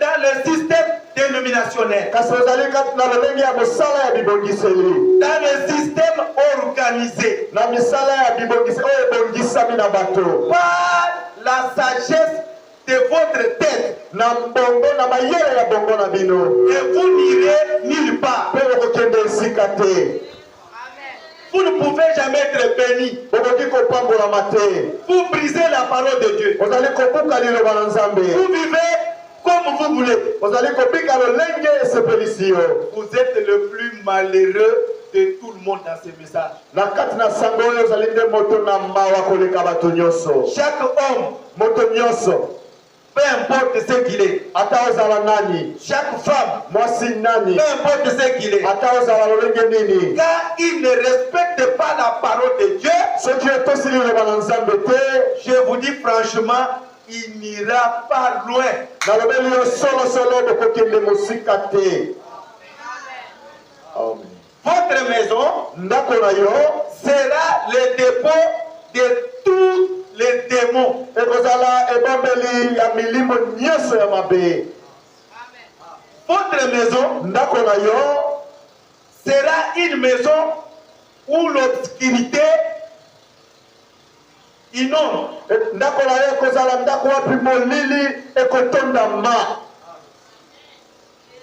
dans le système dénominationnel. Dans le système organisé. Par la sagesse de votre tête. Et vous n'irez nulle part. Vous ne pouvez jamais être béni. Vous brisez la parole de Dieu. Vous vivez comme vous voulez. Vous êtes le plus malheureux de tout le monde dans ce message. Chaque homme, peu importe ce qu'il est, chaque femme, peu importe ce qu'il est, car il ne respecte pas la parole de Dieu, je vous dis franchement, il n'ira pas loin. Votre maison sera le dépôt de tous les démons. Votre maison sera une maison où l'obscurité inonde.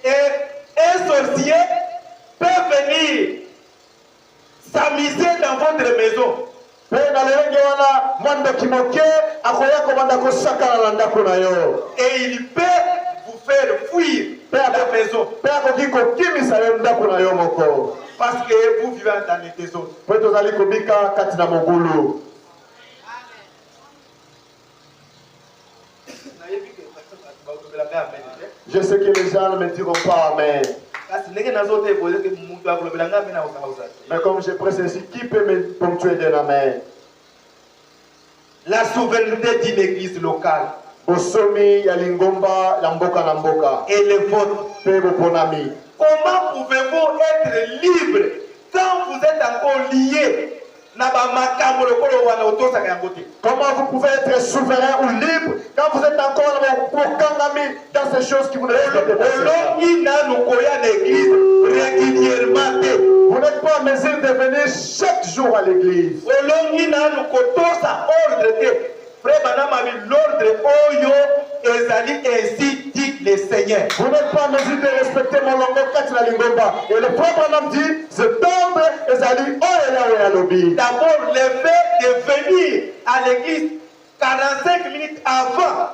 Et un sorcier peut venir s'amuser dans votre maison. Et il peut vous faire fuir la maison. Parce que vous vivez dans les désordres. Je sais que les gens ne me diront pas amen. Mais comme je presse ainsi, qui peut me ponctuer d'un amen? La souveraineté d'une église locale et le vôtre. Comment pouvez-vous être libre quand vous êtes encore lié? Comment vous pouvez être souverain ou libre quand vous êtes encore dans ces choses qui vous ne respectent pas? Vous n'êtes pas en mesure de venir chaque jour à l'église. Ainsi dit le Seigneur. Vous n'êtes pas en mesure de respecter mon langage Katina Lingomba. Et le propre homme dit, cet ordre est allé à l'obéir. D'abord, le fait de venir à l'église 45 minutes avant,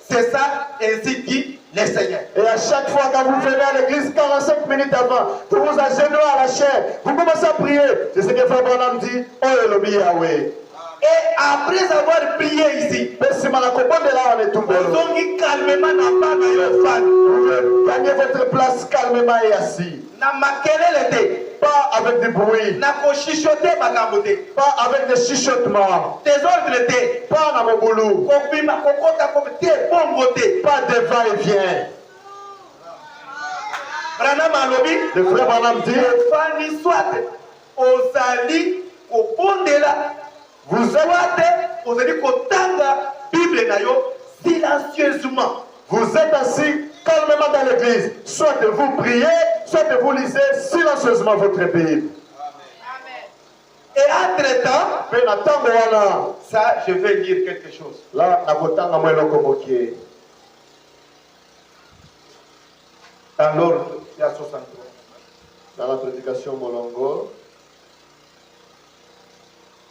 c'est ça, ainsi dit le Seigneur. Et à chaque fois que vous venez à l'église 45 minutes avant, vous vous agenouillez à la chair, vous commencez à prier. C'est ce que Frère Branham dit, et après avoir prié ici, calmement gagnez votre place calmement et assis. Pas avec du bruit. Pas avec des chuchotements. Pas dans mon boulot. Pas de va-et-vient. Le frère Branham dit, vous silencieusement. Vous êtes assis calmement dans l'église. Soit vous priez, soit vous lisez silencieusement votre Bible. Et entre-temps, ça, je vais lire quelque chose. Là, dans l'ordre, il y a 63. Dans la prédication Molongo,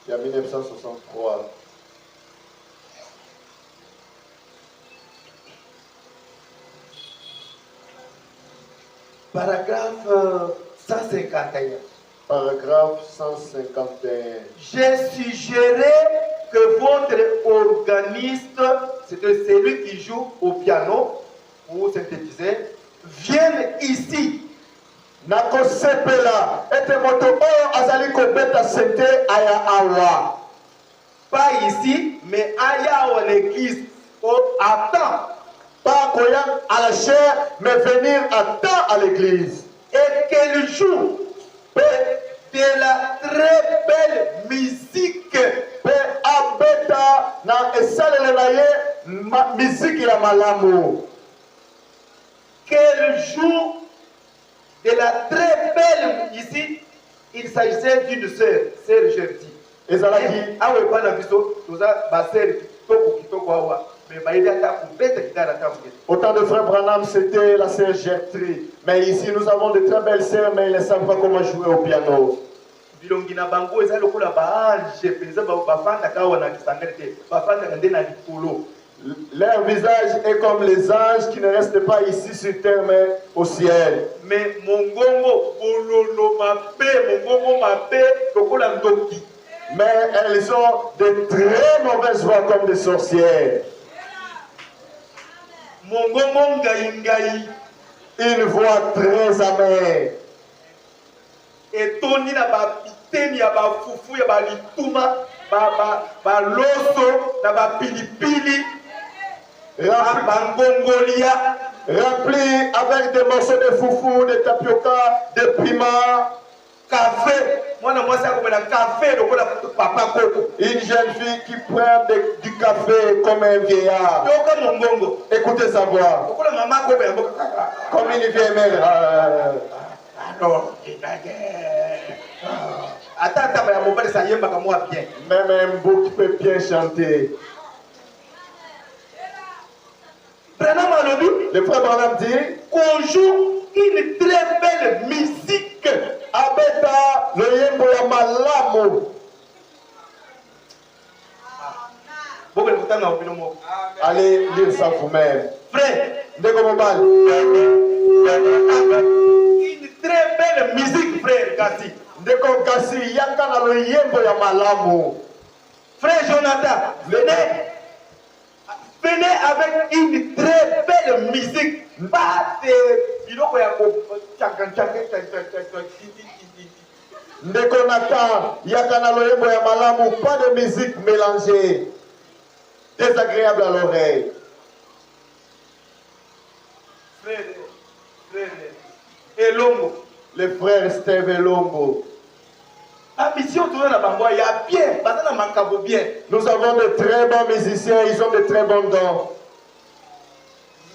il y a 1963. Paragraphe 151. Paragraphe 151. J'ai suggéré que votre organiste, c'est-à-dire celui qui joue au piano ou synthétiseur, vienne ici. nakosepela ete moto oyo azali kobeta sente aya awa. Pas ici, mais ailleurs à l'église. Attends. Pas koya à la chair, mais venir à temps à l'église. Et quel jour de la très belle musique. Pe abeta na esalele na ye musique la malamu. Quel jour de la très belle, ici, il s'agissait d'une sœur, sœur Gertie. Ezalaki awe pana biso toza baseri kitoko awa mais baidi ata kubeta kitara tamuke. Autant de frères Branham, c'était la sœur Gertrude. Mais ici, nous avons de très belles sœurs, mais ils ne savent pas comment jouer au piano. Bilongi na bango eza lokola ba ange penza ba fanda kawa na kisangete ba fanda kande na likolo. Leur visage est comme les anges qui ne restent pas ici sur terre mais au ciel. Mais mongongo bololo mabe mongongo mabe lokola ndoki. Mais elles ont de très mauvaises voix comme des sorcières. Mongongo ngai. Une voix très amère. Et toni na ba piteni ya ba fufu ya ba lituma ba loso na ba pilipili rempli avec des morceaux de foufou, de tapioca, de piment, café. Café, une jeune fille qui prend du café comme un vieillard. Écoutez sa voix. Comme une vieille mère. Même un beau qui peut bien chanter. Le frère Branham dit qu'on joue une très belle musique. Abeta le yembo ya malamu. Allez lire ça vous-même. Frère, une très belle musique, frère Gassi. Ndeko Gassi yaka na le yembo ya malamu. Frère Jonathan, venez avec une très belle musique. Pas de biloko ya ko Ndeko Nathan yaka na le yembo ya malamu, pas de musique mélangée, désagréable à l'oreille. Frère Elongo, le frère Steve Elongo. Ambition tourne à Bangoa, il y a bien, bazana mankabo bien. Nous avons de très bons musiciens, ils ont de très bons dons.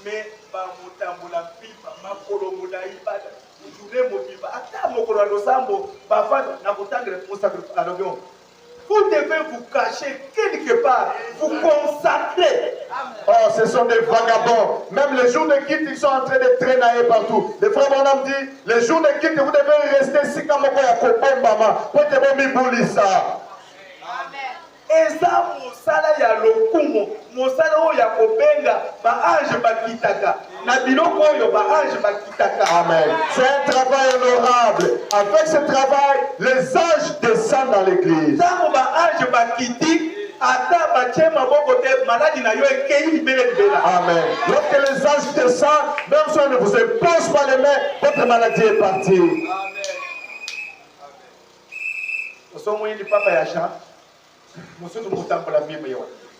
Mais bamutambola pipa, makolomola ibada, journée mobiba, ata mokolo losambo, bafana na kutangre musakre alobion. Vous devez vous cacher quelque part, vous consacrer. Oh, ce sont des vagabonds. Même les jours de quitte, ils sont en train de traîner partout. Le frère Branham dit, les jours de quitte, vous devez rester ici comme pour te mibulisa. Eza mosala ya lokumo, mosala oyo ya kobenga ba ange bakitaka. Na biloko oyo ba ange bakitaka. Amen. C'est un travail honorable. Avec ce travail, les anges descendent dans l'église. Tango ba ange bakiti, ata batie maboko te maladi na yo ekei libele libela. Amen. Lorsque les anges descendent, même si on ne vous impose pas les mains, votre maladie est partie. Amen.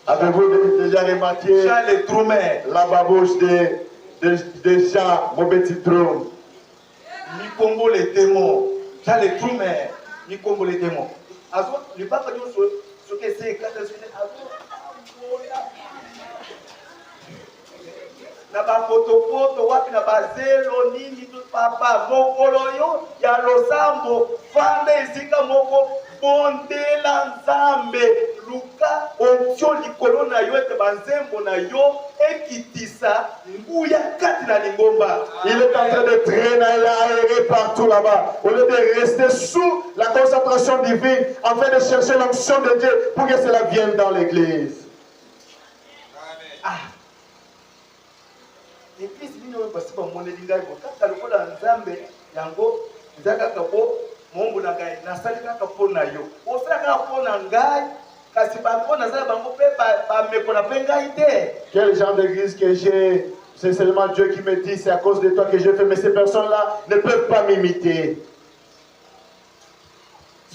Avez-vous déjà remarqué la babouche de Jean, mon petit trône? Mikombo les démons. Jean les Troumer, Mikombo les démons. Le papa dit ce que c'est quand na ba foto wapi na bazelo nini tout papa mokolo yo ya losambo fanda esika moko bondela nzambe luka option likolo na yo ete banzembo na yo ekitisa nguya kati na lingomba. Il est en train de traîner aérer partout là-bas au lieu de rester sous la concentration divine en train de chercher l'onction de Dieu pour que cela vienne dans l'église. Et puis si nous passons par mon élinga, quand le monde a nzambe yango nzaka kapo mongo na gai na salika kapo na yo. Osaka kapo na ngai kasi ba ko na zala bango pe ba me ko na penga ite. Quel genre d'église que j'ai C'est seulement Dieu qui me dit, c'est à cause de toi que je fais, mais ces personnes-là ne peuvent pas m'imiter.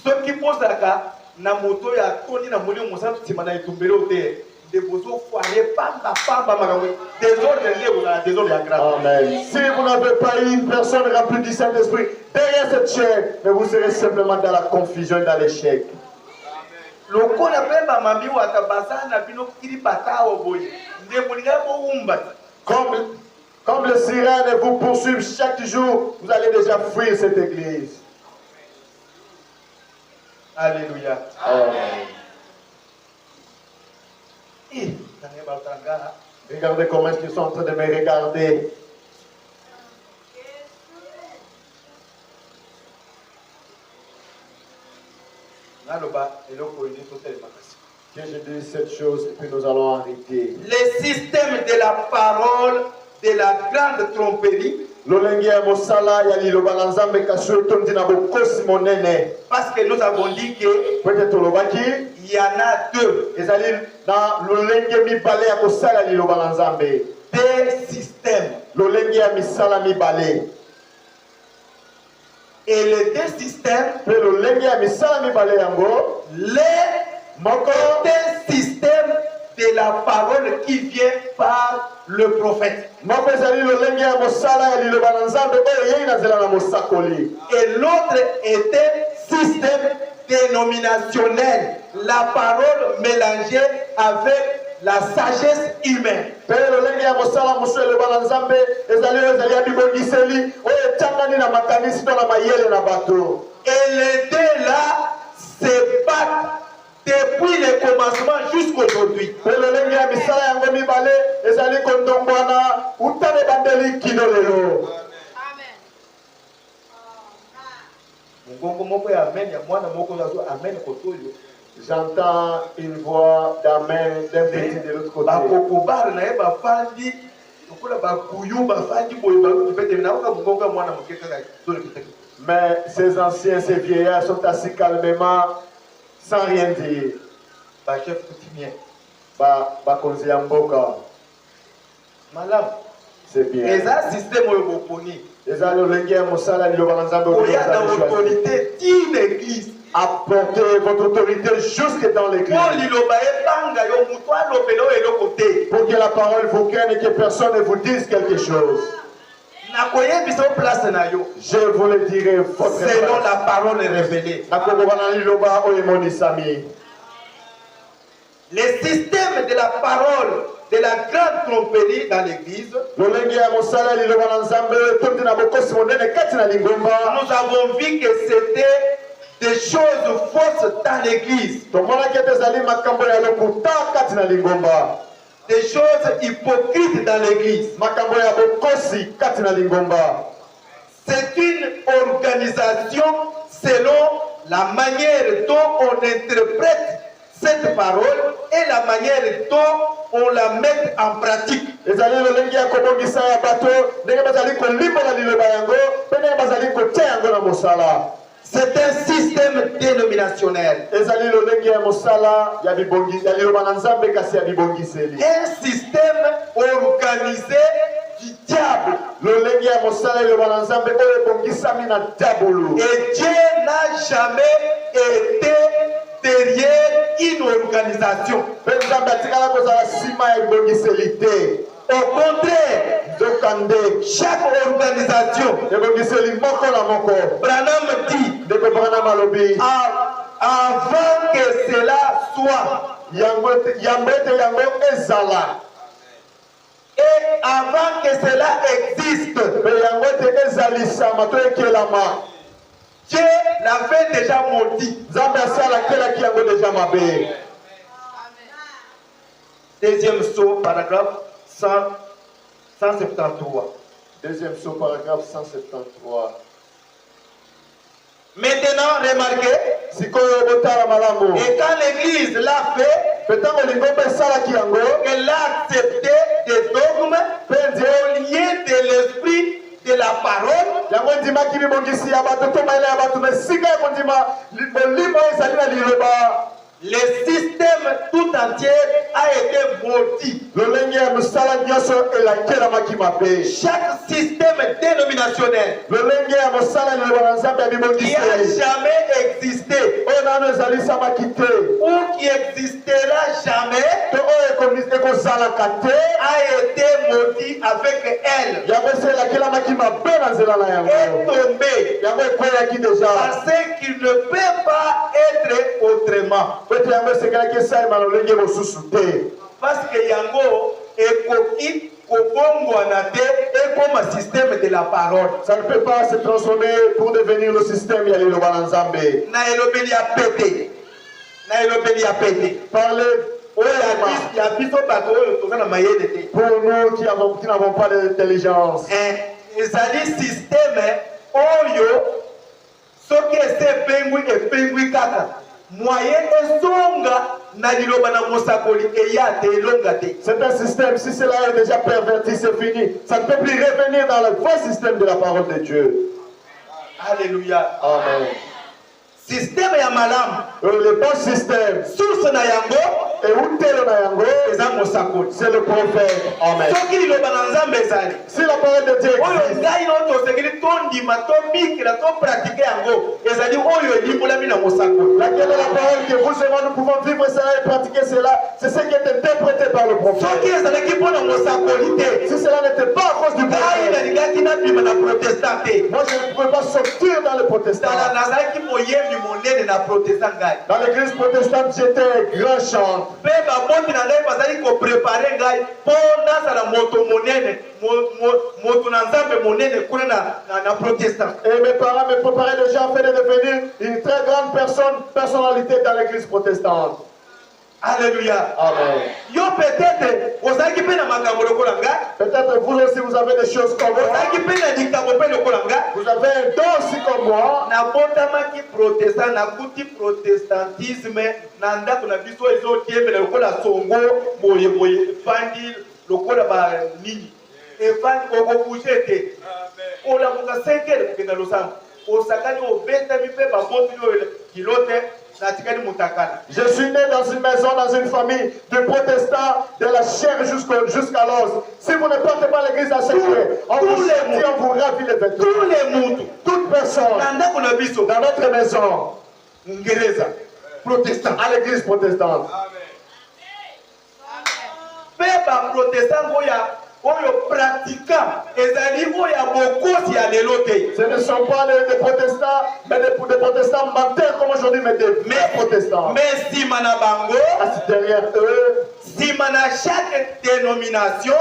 Ce qui pose la cas, na moto ya toni na moni musa timana itumbele ote de bozo foire pamba désordre ya grave. Amen. Si vous n'avez pas une personne remplie du Saint-Esprit derrière cette chair, mais vous serez simplement dans la confusion et dans l'échec. Lokola pemba mami wa tabasana bino kiri batao boy. Nde moninga bo umba. Comme les sirènes vous poursuivent chaque jour, vous allez déjà fuir cette église. Alléluia. Amen. Regardez comment est-ce qu'ils sont en train de me regarder. Que je dise cette chose et puis nous allons arrêter. Le système de la parole de la grande tromperie. Parce que nous avons dit que il y en a deux. Deux systèmes. Et les deux systèmes, un système de la parole qui vient par le prophète. Et l'autre était système dénominationnel, la parole mélangée avec la sagesse humaine. Et les deux là se battent depuis le commencement jusqu'aujourd'hui. J'entends une voix d'amen d'un petit de l'autre côté. Mais ces anciens, ces vieillards sont assis calmement, sans rien dire. C'est bien. Et ça, système l'autorité d'une église. Apportez votre autorité jusque dans l'église. Pour que la parole vous gagne et que personne ne vous dise quelque chose. Je vous le dirai votre selon la parole révélée. Les systèmes de la parole de la grande tromperie dans l'église, nous avons vu que c'était des choses fausses dans l'église, des choses hypocrites dans l'église. C'est une organisation selon la manière dont on interprète cette parole et la manière dont on la met en pratique. C'est un système dénominationnel. Un système organisé du diable. Et Dieu n'a jamais été derrière une organisation. Au contraire, chaque organisation, Branham dit, avant que cela soit, et avant que cela existe, Dieu l'avait déjà maudit. Deuxième saut, paragraphe 173. Deuxième saut, paragraphe 173. Maintenant, remarquez, et quand l'Église l'a fait, elle a accepté des dogmes au lien de l'esprit de la parole. Le système tout entier a été maudit. Chaque système dénominationnel qui a jamais existé ou qui existera jamais a été maudit avec elle. Est tombé parce qu'il ne peut pas être autrement. Parce que Yango est coquille. Et comme un système de la parole. Ça ne peut pas se transformer pour devenir le système. Il y a le Banzambé. Parlez pour nous qui n'avons pas d'intelligence. Un système oyo soki ese pengwi epengwi kaka moyen esonga na liloba na mosakoli eyate elonga te. C'est un système, si cela est déjà perverti, c'est fini. Ça ne peut plus revenir dans le vrai système de la parole de Dieu. Alléluia. Amen. Système ya malam. Le bon système. Source na yango. Et où t'es le nayango? C'est le prophète. Amen. Si la parole de Dieu existe, laquelle est la parole que vous et moi nous pouvons vivre cela et pratiquer cela, c'est ce qui est interprété par le prophète. Si cela n'était pas à cause du prophète, moi je ne pouvais pas sortir dans le protestant. Dans l'église protestante, j'étais un grand chanteur. Et mes parents me préparaient déjà afin de devenir une très grande personnalité dans l'église protestante. Alléluia. Amen. Peut-être vous aussi vous avez des choses comme moi. Vous avez un don aussi comme moi. Protestantisme je suis né dans une maison, dans une famille de protestants, de la chair jusqu'à l'os. Si vous ne partez pas à l'église à 5 heures, on vous ravit les vêtements. Tous les mondes, toute personne dans notre maison, protestant, à l'église protestante. Ce ne sont pas des protestants, mais des protestants menteurs comme aujourd'hui, mais des vrais protestants. Mais si derrière eux, si chaque dénomination,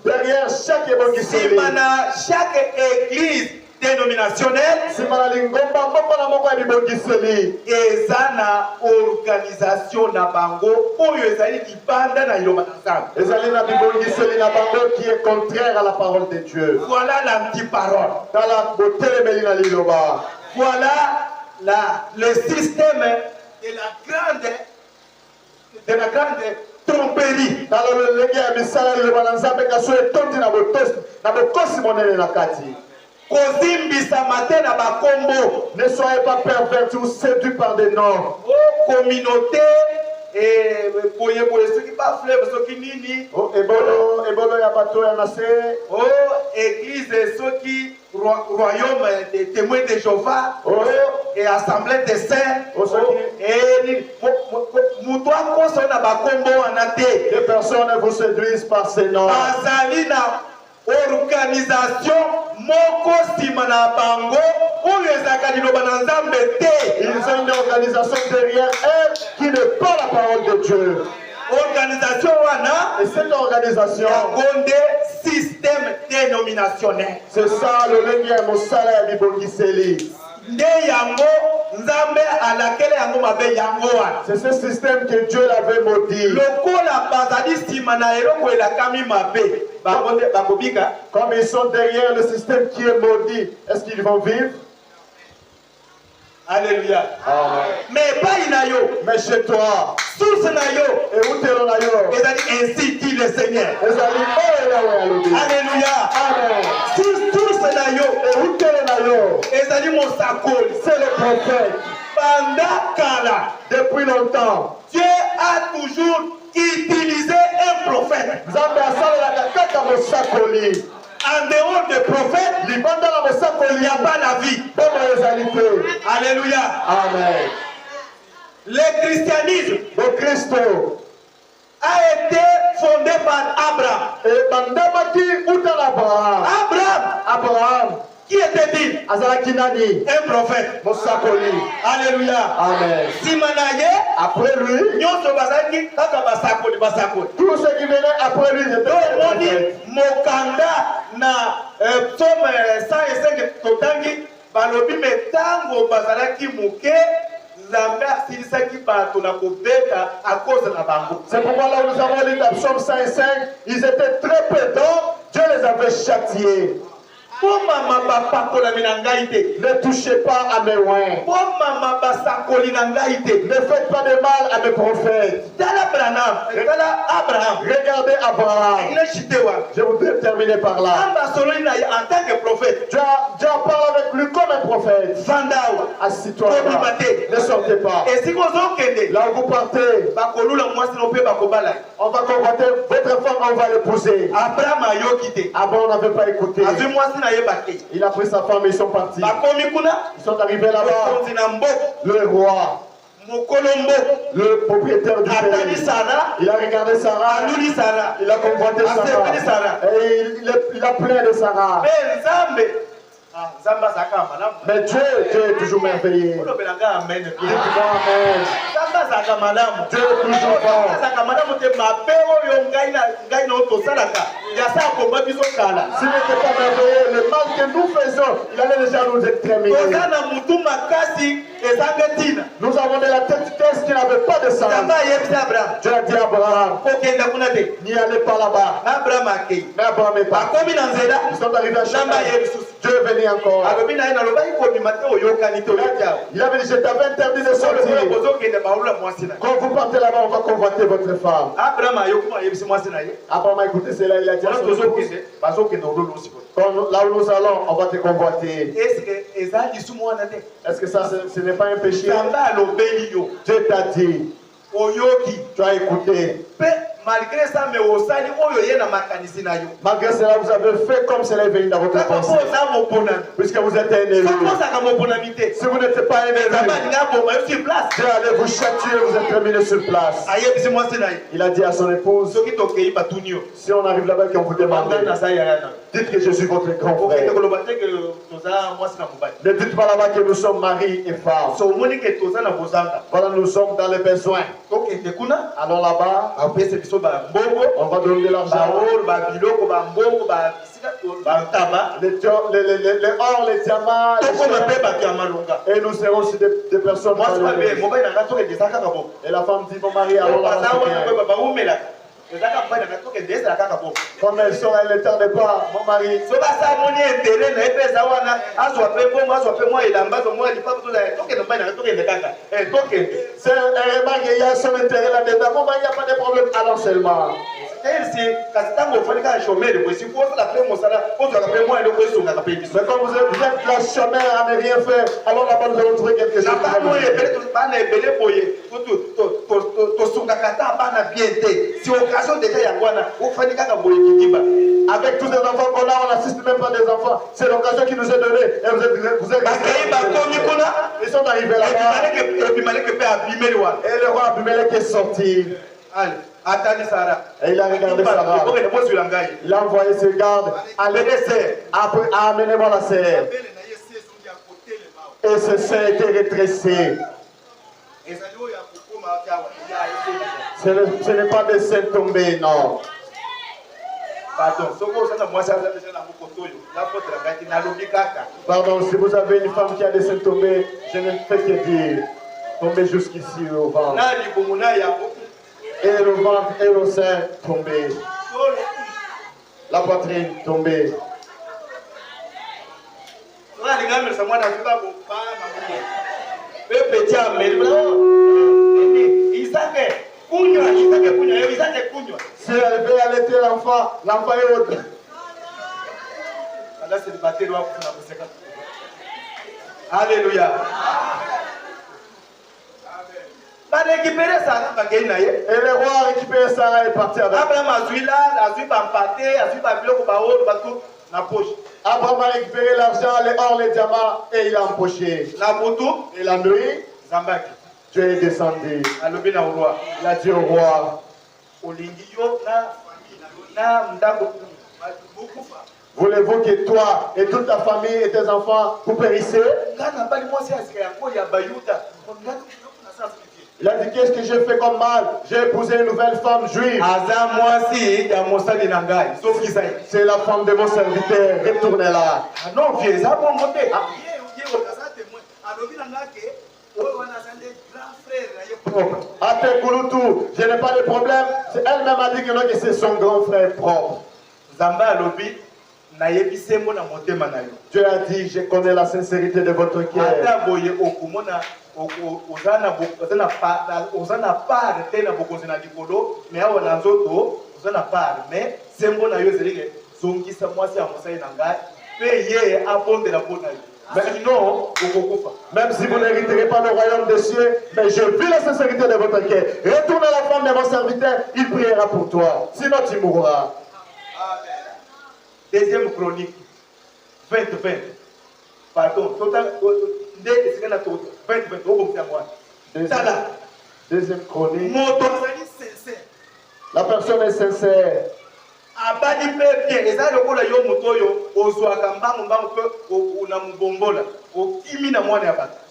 derrière chaque évangile, si chaque église dénominationnelle, ezana organisation na bango oyo ezali libanda na iloma nzambe, ezali na bibongiseli na bango qui est contraire à la parole de Dieu. Voilà l'antiparole. Voilà le système de la grande tromperie. Ne soyez pas pervertis ou séduits par des noms. Oh, communauté. Oh, église royaume des témoins de Jéhovah, et assemblée des saints, les personnes vous séduisent par ces noms. Organisation moko simana bango oyo ezaka liloba na nzambe te. Ils ont une organisation derrière elle qui n'est pas la parole de Dieu. Organisation wana, et cette organisation yagonde système dénominationnel. C'est ça le lengi ya mosala ya bibongiseli. Nde yango nzambe alakele yango mabe yango wana. C'est ce système que Dieu l'avait maudit. Lokola bazali simana eloko elakami mabe. Comme ils sont derrière le système qui est maudit, est-ce qu'ils vont vivre? Alléluia. Amen. Mais pas inayo. Mais chez toi. Source nayo. Et où t'es nayo? Ainsi dit le Seigneur. Alléluia. Amen. Source nayo. Et où t'es nayo? C'est le prophète. Depuis longtemps, Dieu a toujours utilisé un prophète. En dehors des prophètes, il n'y a pas la vie. Alléluia. Amen. Le christianisme Le Christ a été fondé par Abraham. Abraham, Qui était-il? Un prophète. Alléluia. Amen. Simanaye, Après lui, tous ceux qui venaient après lui étaient des prophètes. Mokanda na Psaume 105 totangi balobi metango bazalaki muke Nzambe asilisaki bato na kobeta à cause na bango. C'est pourquoi là où nous avons lu dans Psaume 105, ils étaient très pédants, Dieu les avait châtiés. Ne touchez pas à mes oins. Ne faites pas de mal à mes prophètes. Regardez Abraham. Je voudrais terminer par là. En tant que prophète, Dieu parle avec lui comme un prophète. Assis-toi là. Ne sortez pas. Là où vous partez, on va convoiter votre femme, on va l'épouser. Abraham n'avait pas écouté. Il a pris sa femme et ils sont partis. Ils sont arrivés là-bas. Le roi, le propriétaire du pays, il a regardé Sarah. Il a convoité Sarah. Et il a plein de Sarah. Mais Dieu est toujours merveilleux. Dites-moi Amen. Dieu est toujours bon. S'il n'était pas merveilleux, le mal que nous faisons, il allait déjà nous exterminer. Nous avons de la tête test qui n'avait pas de sens. Dieu a dit à Abraham, n'y allez pas là-bas. Mais Abraham est parti. Ils sont arrivés à Shama. Dieu est venu encore. Il avait dit, je t'avais interdit de sortir. Quand vous partez là-bas, on va convoiter votre femme. Abraham a écouté cela, il a dit à son épouse, là où nous allons, on va te convoiter. Est-ce que ça, ce n'est pas un péché? Dieu t'a dit, tu as écouté. Malgré ça, mais au sali, malgré cela, vous avez fait comme cela est venu dans votre pensée. Puisque vous êtes un élu. Si vous n'êtes pas un élu, Dieu allait vous châtier, vous êtes terminé sur place. Il a dit à son épouse, si on arrive là-bas et qu'on vous demande, dites que je suis votre grand frère. Ne dites pas là-bas que nous sommes mari et femme. Voilà, nous sommes dans les besoins. Allons là-bas. On va donner de l'argent. Les or, les diamants, et nous serons aussi des personnes. Et la femme dit, mon mari, allons là-bas. Comme elles sont, elles ne tardent pas, mon mari. C'est un remarque, il y a son intérêt là-dedans. Mon mari, il n'y a pas de problème, allons seulement. Mais quand vous êtes là chômeur à ne rien faire, alors là-bas nous allons trouver quelque chose. Avec tous les enfants qu'on a, on n'assiste même pas des enfants. C'est l'occasion qui nous est donnée. Et vous êtes ils sont arrivés là-bas. Et le roi Abimelech est sorti. Et il a regardé Sarah. Il a envoyé ses gardes. Amenez-moi la serre. Et ce sein était rétréci. Ce n'est pas des seins tombés, non. Pardon, si vous avez une femme qui a des seins tombés, je ne fais que dire, tombez jusqu'ici au ventre. Et le ventre et le sein tombés. La poitrine tombée. Si elle veut allaiter l'enfant, l'enfant est autre. Alléluia. Et le roi a récupéré Sarah et est parti avec. Abraham a récupéré l'argent, les or, les diamants et il a empoché. Et la nuit, Dieu est descendu. Il a dit au roi, voulez-vous que toi et toute ta famille et tes enfants vous périssez? Il a dit, qu'est-ce que j'ai fait comme mal? J'ai épousé une nouvelle femme juive. C'est la femme de mon serviteur. Retournez-la. Non, vieux, ça va monter. Ate Kouloutou, je n'ai pas de problème. Elle-même a dit que c'est son grand frère propre. Dieu a dit, je connais la sincérité de votre cœur. Même si vous n'hériterez pas le royaume des cieux, mais je vis la sincérité de votre cœur. Retourne à la femme de mon serviteur, il priera pour toi. Sinon tu mourras. Deuxième chronique, 20. Pardon, total, 20. Deuxième chronique. La personne est sincère.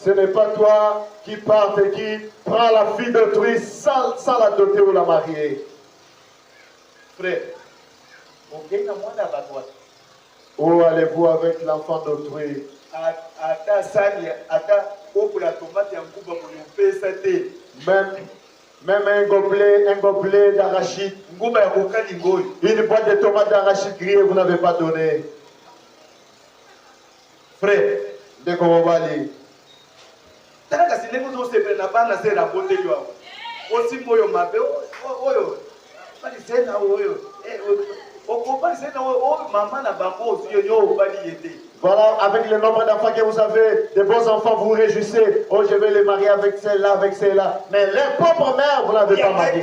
Ce n'est pas toi qui part et qui prends la fille d'autrui sans la doter ou la marier. Frère, où allez-vous avec l'enfant d'autrui? Même un gobelet d'arachide, une boîte de tomates d'arachide grillée, vous n'avez pas donné. Frère, dès qu'on va aller. Voilà, avec le nombre d'enfants que vous avez, de bons enfants, vous vous réjouissez. Oh, je vais les marier avec celle-là, avec celle-là. Mais leur propre mère, vous n'avez pas marié.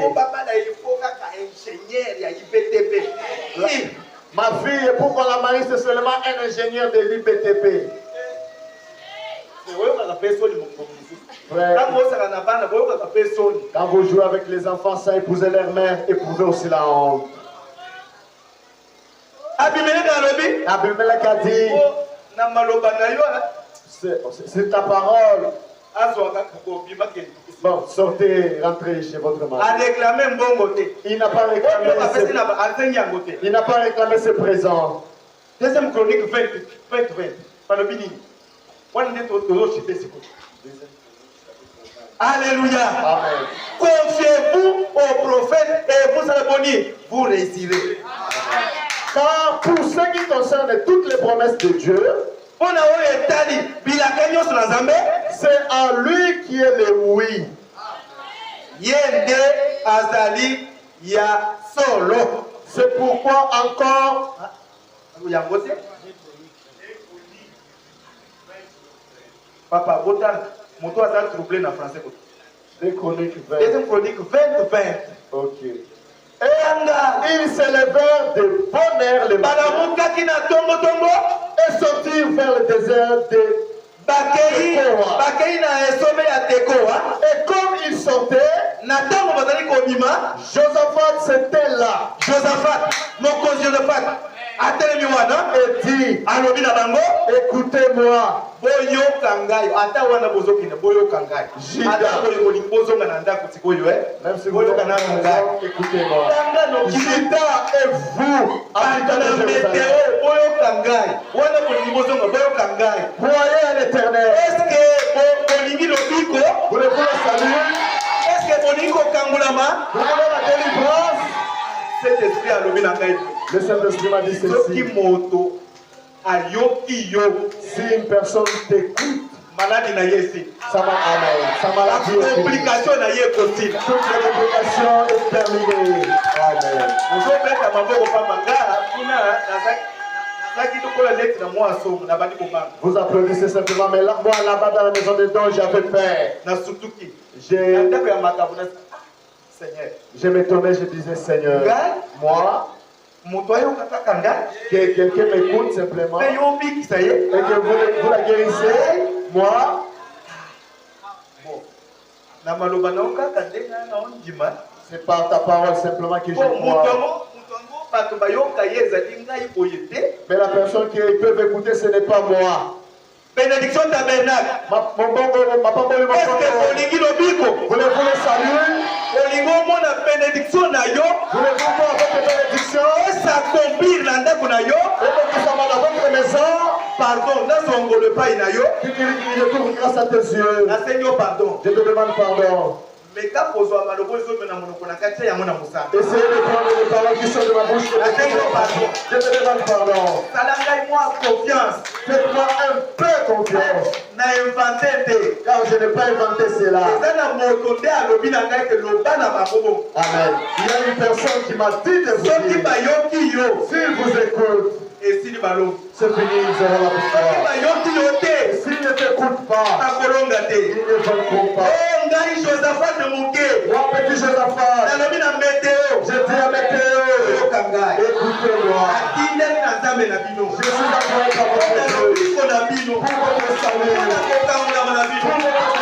Ma fille, pour qu'on la marie, c'est seulement un ingénieur de l'IPTP. Quand vous jouez avec les enfants sans épouser leur mère, éprouvez aussi la honte. Abimelech a dit, c'est ta parole. Bon, sortez, rentrez chez votre mari. Il n'a pas réclamé ses présents. Deuxième chronique 20. Alléluia. Amen. Confiez-vous au prophète et vous allez vous réussirez. Car pour ce qui concerne toutes les promesses de Dieu, c'est en lui qui est le oui. C'est pourquoi encore Papa, mon toit a troublé dans le français. Des chroniques 20. Deuxième chronique 20. Ok. Et ils s'élevèrent de bonne heure le matin et sortirent vers le désert de Tekoa. Et comme ils sortaient, Josaphat c'était là. Et dit, écoutez-moi, Juda, même si vous êtes à la maison, écoutez-moi. Juda et vous, habitants de Jérusalem, croyez à l'Éternel. Voulez-vous le salut? Vous voulez la délivrance? Cet esprit a levé la main. Le Saint-Esprit m'a dit ceci. Si une personne t'écoute, ça va, amen. Sa maladie est complication toutes les complications est terminée. Amen. Vous applaudissez simplement, mais là, moi là-bas dans la maison des dons, j'avais peur. Je m'étonnais, je disais Seigneur, moi, que quelqu'un m'écoute simplement et que vous la guérissez, moi. C'est par ta parole simplement que je crois. Mais la personne qui peut écouter, ce n'est pas moi. Bénédiction tabernacle. Est-ce que voulez-vous le salut? Bénédiction na yo. Voulez-vous voir votre bénédiction? Et s'accomplir dans ta na yo. Et que ça va dans votre maison. Pardon, dans son gole pas na yo. Je tourne grâce à tes yeux. Na Seigneur pardon. Je te demande pardon. Mais quand vous avez le besoin de mon essayez de prendre les paroles qui sont de ma bouche. Je te demande pardon. Salangez-moi confiance. Faites-moi un peu confiance. Car je n'ai pas inventé cela. Amen. Il y a une personne qui m'a dit de vous dire. S'il vous écoute. Et si c'est fini, ils auront la victoire. S'ils ne t'écoutent pas, ils ne vaincront pas. Moi, petit Josaphat, je dis à Météo, écoutez-moi. Je suis envoyé par votre Dieu pour votre salut, pour votre